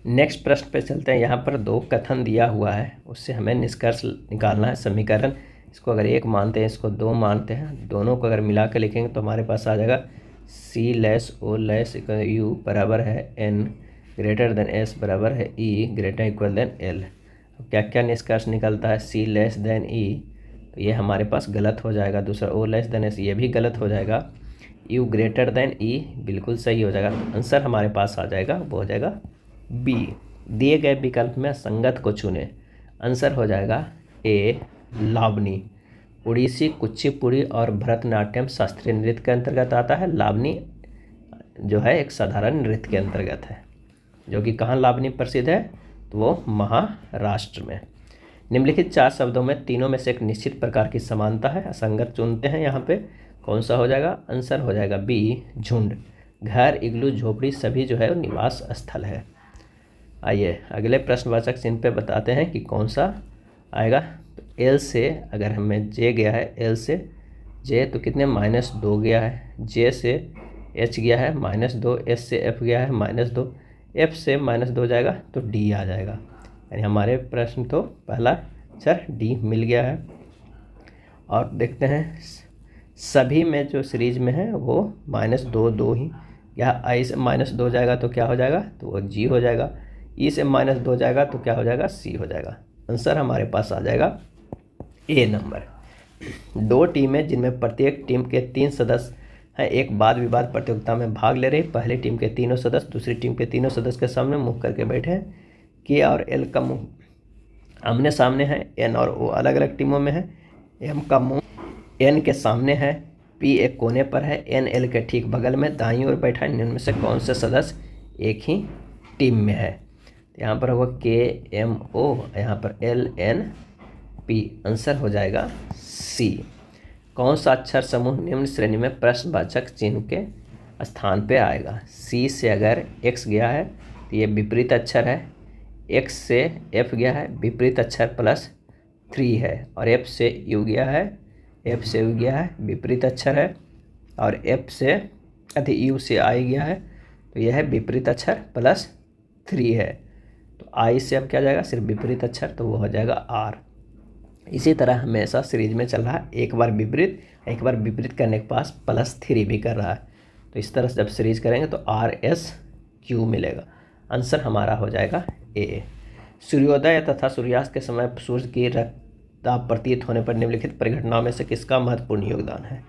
नेक्स्ट प्रश्न पे चलते हैं। यहाँ पर 2 कथन दिया हुआ है, उससे हमें निष्कर्ष निकालना है। समीकरण इसको अगर 1 मानते हैं, इसको 2 मानते हैं, दोनों को अगर मिला कर लिखेंगे तो हमारे पास आ जाएगा C (O) U बराबर है N > S बराबर है E > L। क्या क्या निष्कर्ष निकलता है? C E, तो ये हमारे पास गलत हो जाएगा। दूसरा O S, ये भी गलत हो जाएगा। U E बिल्कुल सही हो जाएगा। आंसर हमारे पास आ जाएगा, वो हो जाएगा बी। दिए गए विकल्प में संगत को चुने। आंसर हो जाएगा ए लावनी। उड़ीसी, कुचिपुड़ी और भरतनाट्यम शास्त्रीय नृत्य के अंतर्गत आता है। लावनी जो है एक साधारण नृत्य के अंतर्गत है, जो कि कहाँ लावनी प्रसिद्ध है? तो वो महाराष्ट्र में। निम्नलिखित 4 शब्दों में तीनों में से एक निश्चित प्रकार की समानता है। असंगत चुनते हैं यहाँ पे, कौन सा हो जाएगा? आंसर हो जाएगा बी झुंड। घर, इग्लू, झोपड़ी सभी जो है वो निवास स्थल है। आइए अगले प्रश्नवाचक चिन्ह पे बताते हैं कि कौन सा आएगा। तो एल से अगर हमें जे गया है, एल से जे तो कितने -2 गया है। जे से एच गया है -2, एस से एफ गया है -2, एफ से -2 जाएगा तो डी आ जाएगा। यानी हमारे प्रश्न तो पहला अक्षर डी मिल गया है। और देखते हैं सभी में जो सीरीज में है वो -2 ही। या आई से -2 जाएगा तो क्या हो जाएगा? तो वो जी हो जाएगा। ई से -2 जाएगा तो क्या हो जाएगा? सी हो जाएगा। आंसर हमारे पास आ जाएगा ए नंबर। 2 टीमें जिनमें प्रत्येक टीम के 3 सदस्य हैं, एक वाद विवाद प्रतियोगिता में भाग ले रही। पहली टीम के तीनों सदस्य दूसरी टीम के तीनों सदस्य के सामने मुँह करके बैठे हैं। के और एल का मुँह आमने सामने है। एन और ओ अलग अलग टीमों में है। एम का मुँह एन के सामने है। पी एक कोने पर है। एन एल के ठीक बगल में दाईं ओर बैठा है। इनमें से कौन से सदस्य एक ही टीम में है? यहाँ पर होगा के एम ओ, यहाँ पर एल एन पी। आंसर हो जाएगा सी। कौन सा अक्षर समूह निम्न श्रेणी में प्रश्नवाचक चिन्ह के स्थान पे आएगा? सी से अगर एक्स गया है तो ये विपरीत अक्षर है। एक्स से एफ गया है, विपरीत अक्षर +3 है। और एफ से यू गया है, एफ से यू गया है, विपरीत अक्षर है। और एफ से यू से आई गया है, तो यह है विपरीत अक्षर +3 है। तो आई से अब क्या जाएगा? सिर्फ विपरीत अक्षर, तो वो हो जाएगा आर। इसी तरह हमेशा सीरीज में चल रहा है, एक बार विपरीत करने के पास +3 भी कर रहा है। तो इस तरह से जब सीरीज करेंगे तो RSQ मिलेगा। आंसर हमारा हो जाएगा ए। सूर्योदय तथा सूर्यास्त के समय सूर्य की रक्तदाब प्रतीत होने पर निम्नलिखित परिघटनाओं में से किसका महत्वपूर्ण योगदान है?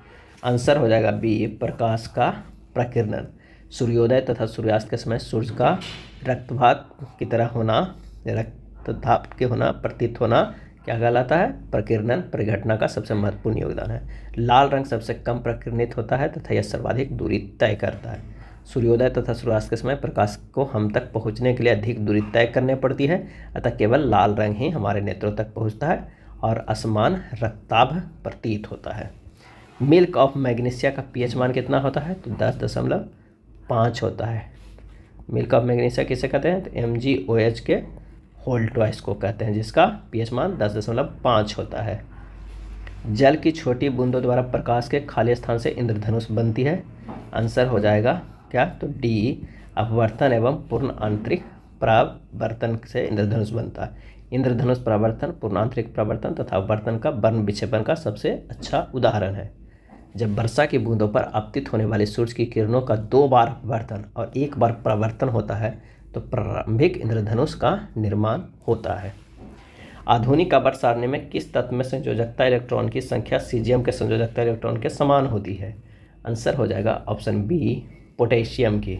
आंसर हो जाएगा बी प्रकाश का प्रकीर्णन। सूर्योदय तथा सूर्यास्त के समय सूर्य का रक्तभाग की तरह होना, रक्तदाब के होना, प्रतीत होना क्या कहलाता है? प्रकीर्णन परिघटना का सबसे महत्वपूर्ण योगदान है। लाल रंग सबसे कम प्रकीर्णित होता है तथा यह सर्वाधिक दूरी तय करता है। सूर्योदय तथा सूर्यास्त के समय प्रकाश को हम तक पहुंचने के लिए अधिक दूरी तय करनी पड़ती है, अतः केवल लाल रंग ही हमारे नेत्रों तक पहुंचता है और असमान रक्ताभ प्रतीत होता है। मिल्क ऑफ मैग्नीशिया का पीएच मान कितना होता है? तो 10.5 होता है। मिल्क ऑफ मैग्नीशिया किसे कहते हैं? तो MgOH के होल ट्वाइस को कहते हैं, जिसका पीएच मान 10.5 होता है। जल की छोटी बूंदों द्वारा प्रकाश के खाली स्थान से इंद्रधनुष बनती है। आंसर हो जाएगा क्या? तो डी, अपवर्तन एवं पूर्ण आंतरिक परावर्तन से इंद्रधनुष बनता है। इंद्रधनुष परावर्तन, पूर्ण आंतरिक परावर्तन तथा अपवर्तन का वर्ण विक्षेपण का सबसे अच्छा उदाहरण है। जब वर्षा की बूंदों पर आपतित होने वाली सूर्य की किरणों का 2 बार अपवर्तन और 1 बार परावर्तन होता है तो प्रारंभिक इंद्रधनुष का निर्माण होता है। आधुनिक आवर्त सारणी में किस तत्व में संयोजकता इलेक्ट्रॉन की संख्या सीजियम के संयोजकता इलेक्ट्रॉन के समान होती है? आंसर हो जाएगा ऑप्शन बी, पोटेशियम की।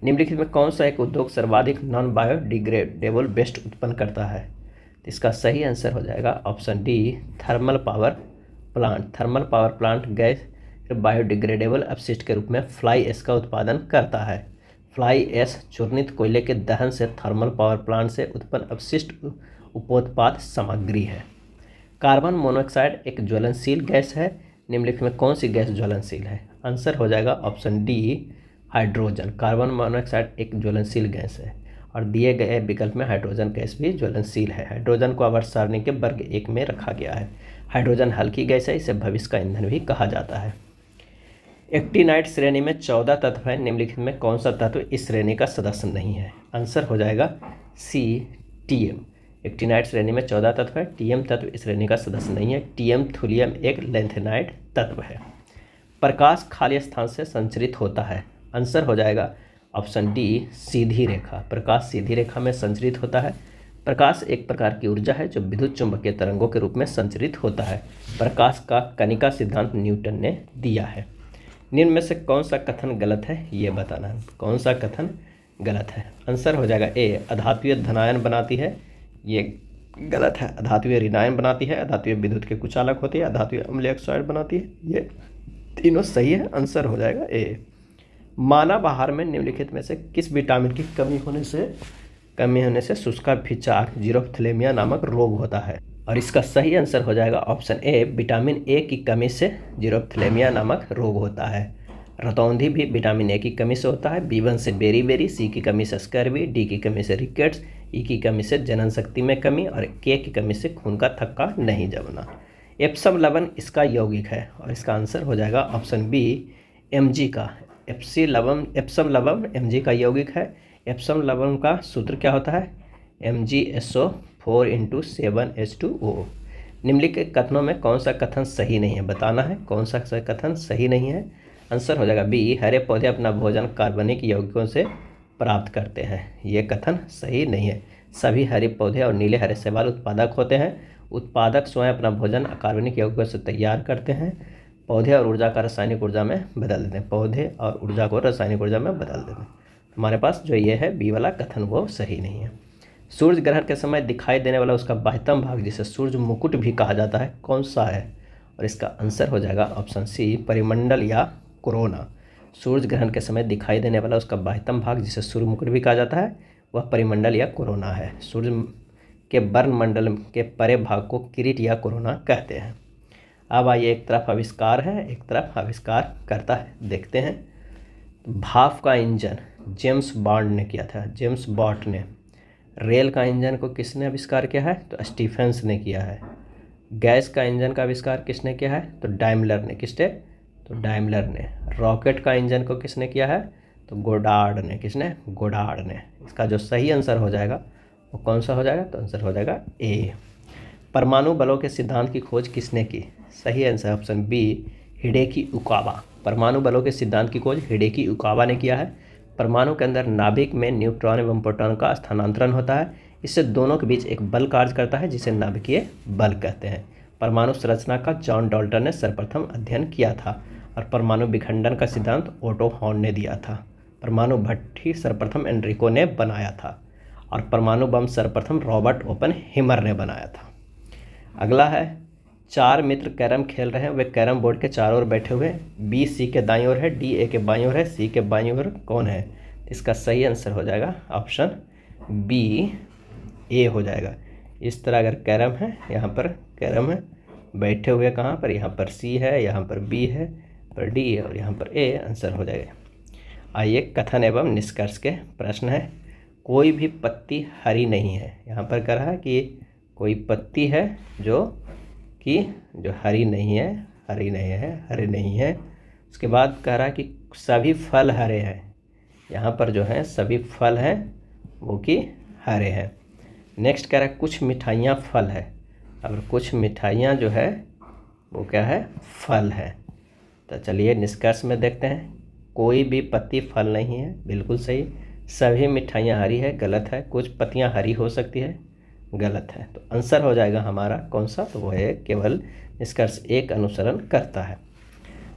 निम्नलिखित में कौन सा एक उद्योग सर्वाधिक नॉन बायोडिग्रेडेबल वेस्ट उत्पन्न करता है? इसका सही आंसर हो जाएगा option D, thermal power plant. Thermal power plant gas biodegradable अपशिष्ट के रूप में फ्लाई ऐश का उत्पादन करता है। फ्लाई ऐश चूर्णित कोयले के दहन से थर्मल पावर प्लांट से उत्पन्न अपशिष्ट उपोत्पाद सामग्री है। कार्बन मोनोऑक्साइड एक ज्वलनशील गैस है। निम्नलिखित में कौन सी गैस ज्वलनशील है? आंसर हो जाएगा option D, hydrogen. Carbon monoxide एक ज्वलनशील गैस है और दिए गए विकल्प में हाइड्रोजन गैस भी ज्वलनशील है। हाइड्रोजन को आवर्त सारणी के वर्ग 1 में रखा गया है। हाइड्रोजन हल्की गैस है, इसे भविष्य का ईंधन भी कहा जाता है। एक्टिनाइड श्रेणी में 14 तत्व है। निम्नलिखित में कौन सा तत्व इस श्रेणी का सदस्य नहीं है? आंसर हो जाएगा सी, टीएम। एक्टिनाइड श्रेणी में 14 तत्व है, टीएम तत्व इस श्रेणी का सदस्य नहीं है। टीएम थूलियम एक लैंथेनाइड तत्व है। प्रकाश खाली स्थान से संचरित होता है। आंसर हो जाएगा ऑप्शन डी, सीधी रेखा। प्रकाश सीधी रेखा में संचरित होता है। प्रकाश एक प्रकार की ऊर्जा है जो विद्युत चुंबकीय तरंगों के रूप में संचरित होता है। प्रकाश का कणिका सिद्धांत न्यूटन ने दिया है। निम्न में से कौन सा कथन गलत है, ये बताना है। कौन सा कथन गलत है? आंसर हो जाएगा ए, अधात्वीय धनायन बनाती है। ये गलत है। अधात्वीय ऋणायन बनाती है, अधात्वीय विद्युत के कुचालक होती है, अधात्वीय अम्लीय ऑक्साइड बनाती है। ये तीनों सही है। आंसर हो जाएगा ए। मानव आहार में निम्नलिखित में से किस विटामिन की कमी होने से शुष्काभिचार जीरोफ्थेलेमिया नामक रोग होता है? और इसका सही आंसर हो जाएगा ऑप्शन ए, विटामिन ए की कमी से जीरोफ्थेलेमिया नामक रोग होता है। रतौंधी भी विटामिन ए की कमी से होता है। B1 से बेरी, सी की कमी से स्कर्वी, डी की कमी से रिकेट्स, ई की कमी से जनन शक्ति में कमी और के की कमी से खून का थक्का नहीं जमना। एप्सम लवण इसका यौगिक है और इसका आंसर हो जाएगा ऑप्शन बी, Mg का। एप्सम लवण Mg का यौगिक है। एप्सम लवण का सूत्र क्या होता है? MgSO4 × 7H2O। निम्नलिखित कथनों में कौन सा कथन सही नहीं है? बताना है कौन सा कथन सही नहीं है। आंसर हो जाएगा बी, हरे पौधे अपना भोजन कार्बनिक यौगिकों से प्राप्त करते हैं। ये कथन सही नहीं है। सभी हरे पौधे और नीले हरे शैवाल उत्पादक होते हैं। उत्पादक स्वयं अपना भोजन कार्बनिक यौगिकों से तैयार करते हैं। पौधे और ऊर्जा का रासायनिक ऊर्जा में बदल देते हैं। पौधे और ऊर्जा को रासायनिक ऊर्जा में बदल देते हैं। हमारे पास जो ये है बी वाला कथन वो सही नहीं है। सूर्य ग्रहण के समय दिखाई देने वाला उसका बाह्यतम भाग जिसे सूर्य मुकुट भी कहा जाता है कौन सा है? और इसका आंसर हो जाएगा ऑप्शन सी, परिमंडल या कोरोना। सूर्य ग्रहण के समय दिखाई देने वाला उसका बाह्यतम भाग जिसे सूर्य मुकुट भी कहा जाता है वह परिमंडल या कोरोना है। सूर्य के वर्णमंडल के परे भाग को किरीट या कोरोना कहते हैं। अब आइए, एक तरफ आविष्कार है, एक तरफ आविष्कार करता है, देखते हैं। भाप का इंजन जेम्स बॉन्ड ने किया था, जेम्स बॉट ने। रेल का इंजन को किसने आविष्कार किया है? तो स्टीफेंस ने किया है। गैस का इंजन का आविष्कार किसने किया है? तो डाइमलर ने। किसने? तो डाइमलर ने। रॉकेट का इंजन को किसने किया है? तो गोडार्ड ने। किसने? गोडार्ड ने। इसका जो सही आंसर हो जाएगा वो कौन सा हो जाएगा? तो आंसर हो जाएगा ए। परमाणु बलों के सिद्धांत की खोज किसने की? सही आंसर ऑप्शन बी, हिडेकी उकावा। परमाणु बलों के सिद्धांत की खोज हिडेकी उकावा ने किया है। परमाणु के अंदर नाभिक में न्यूट्रॉन एवं प्रोटॉन का स्थानांतरण होता है। इससे दोनों के बीच एक बल कार्य करता है जिसे नाभिकीय बल कहते हैं। परमाणु संरचना का जॉन डाल्टन ने सर्वप्रथम अध्ययन किया था और परमाणु विखंडन का सिद्धांत ओटो हॉर्न ने दिया था। परमाणु भट्ठी सर्वप्रथम एनरिको ने बनाया था और परमाणु बम सर्वप्रथम रॉबर्ट ओपनहीमर ने बनाया था। अगला है 4 मित्र कैरम खेल रहे हैं, वे कैरम बोर्ड के चारों ओर बैठे हुए हैं। बी सी के दाईं ओर है, डी ए के बाईं ओर है, सी के बाईं ओर कौन है? इसका सही आंसर हो जाएगा ऑप्शन बी ए हो जाएगा। इस तरह अगर कैरम है, यहाँ पर कैरम है, बैठे हुए कहाँ पर? यहाँ पर सी है, यहाँ पर बी है, पर डी है और यहाँ पर ए आंसर हो जाएगा। आइए कथन एवं निष्कर्ष के प्रश्न है। कोई भी पत्ती हरी नहीं है। यहाँ पर कह रहा है कि कोई पत्ती है जो हरी नहीं है, हरी नहीं है। उसके बाद कह रहा है कि सभी फल हरे हैं। यहाँ पर जो है सभी फल हैं वो कि हरे हैं। नेक्स्ट कह रहा है कुछ मिठाइयाँ फल है। अब कुछ मिठाइयाँ जो है वो क्या है? फल है। तो चलिए निष्कर्ष में देखते हैं। कोई भी पत्ती फल नहीं है, बिल्कुल सही। सभी मिठाइयाँ हरी है, गलत है। कुछ पत्तियाँ हरी हो सकती है, गलत है। तो आंसर हो जाएगा हमारा कौन सा? तो वो है केवल निष्कर्ष एक अनुसरण करता है।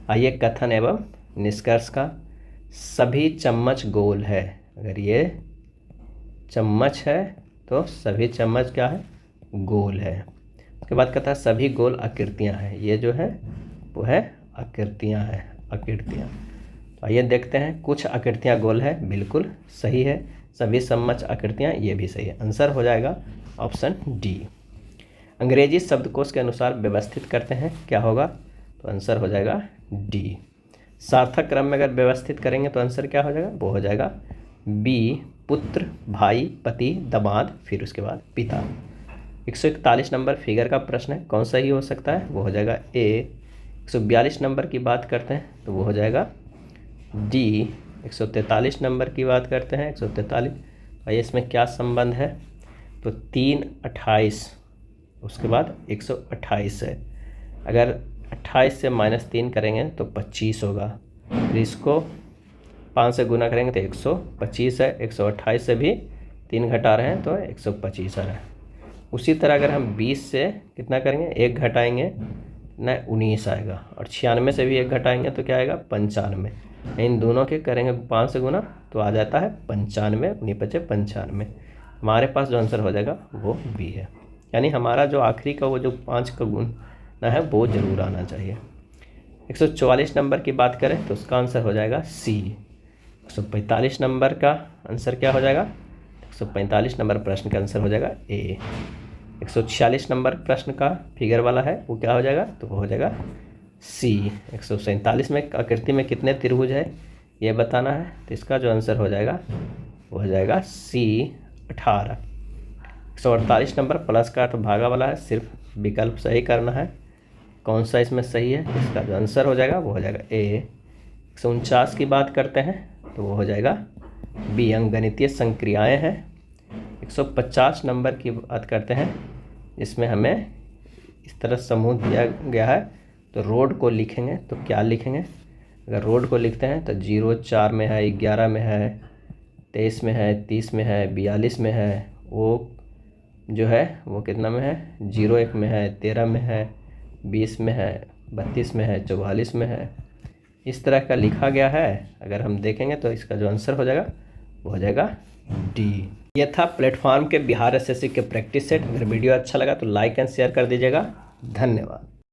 आइए कथन एवं निष्कर्ष का। सभी चम्मच गोल है। अगर ये चम्मच है तो सभी चम्मच क्या है? गोल है। उसके बाद कहता है सभी गोल आकृतियाँ हैं। ये जो है वो है आकृतियाँ हैं, आकृतियाँ। तो आइए देखते हैं। कुछ आकृतियाँ गोल है, बिल्कुल सही है। सभी चम्मच आकृतियाँ, ये भी सही है। आंसर हो जाएगा ऑप्शन डी। अंग्रेजी शब्दकोश के अनुसार व्यवस्थित करते हैं, क्या होगा? तो आंसर हो जाएगा डी। सार्थक क्रम में अगर व्यवस्थित करेंगे तो आंसर क्या हो जाएगा? वो हो जाएगा बी, पुत्र, भाई, पति, दामाद, फिर उसके बाद पिता। 141 नंबर फिगर का प्रश्न है, कौन सा ही हो सकता है? वो हो जाएगा ए। 142 नंबर की बात करते हैं तो वो हो जाएगा डी। 143 नंबर की बात करते हैं, 143। भाई इसमें क्या संबंध है? तो 3, 28, उसके बाद 128 है। अगर 28 से -3 करेंगे तो 25 होगा। फिर इसको 5 से गुना करेंगे तो 125 है। 128 से भी 3 घटा रहे हैं तो 125 आ रहा है। उसी तरह अगर हम 20 से कितना करेंगे? 1 घटाएंगे ना, 19 आएगा। और 96 से भी 1 घटाएंगे तो क्या आएगा? 95। इन दोनों के करेंगे 5 से गुना तो आ जाता है 95, 19 × 5 = 95। हमारे पास जो आंसर हो जाएगा वो बी है। यानी हमारा जो आखिरी का वो जो 5 का गुना है वो जरूर आना चाहिए। 144 नंबर की बात करें तो उसका आंसर हो जाएगा सी। 145 नंबर का आंसर क्या हो जाएगा? 145 नंबर प्रश्न का आंसर हो जाएगा ए। 146 नंबर प्रश्न का फिगर वाला है वो क्या हो जाएगा? तो वो हो जाएगा सी। 147 में आकृति में कितने त्रिभुज है ये बताना है, तो इसका जो आंसर हो जाएगा वो हो जाएगा सी, 18। 148 नंबर प्लस का अर्थ भागा वाला है, सिर्फ विकल्प सही करना है। कौन सा इसमें सही है? इसका जो आंसर हो जाएगा वो हो जाएगा ए। 149 की बात करते हैं तो वो हो जाएगा बी, अंकगणितीय संक्रियाएँ हैं। 150 नंबर की बात करते हैं, इसमें हमें इस तरह समूह दिया गया है, तो रोड को लिखेंगे तो क्या लिखेंगे? अगर रोड को लिखते हैं तो 0, 4 में है, 11 में है, 23 में है, 30 में है, 42 में है, वो जो है वो कितना में है? 0, 1 में है, 13 में है, 20 में है, 32 में है, 44 में है। इस तरह का लिखा गया है। अगर हम देखेंगे तो इसका जो आंसर हो जाएगा वो हो जाएगा डी। ये था प्लेटफॉर्म के बिहार एसएससी के प्रैक्टिस सेट। अगर वीडियो अच्छा लगा तो लाइक एंड शेयर कर दीजिएगा। धन्यवाद।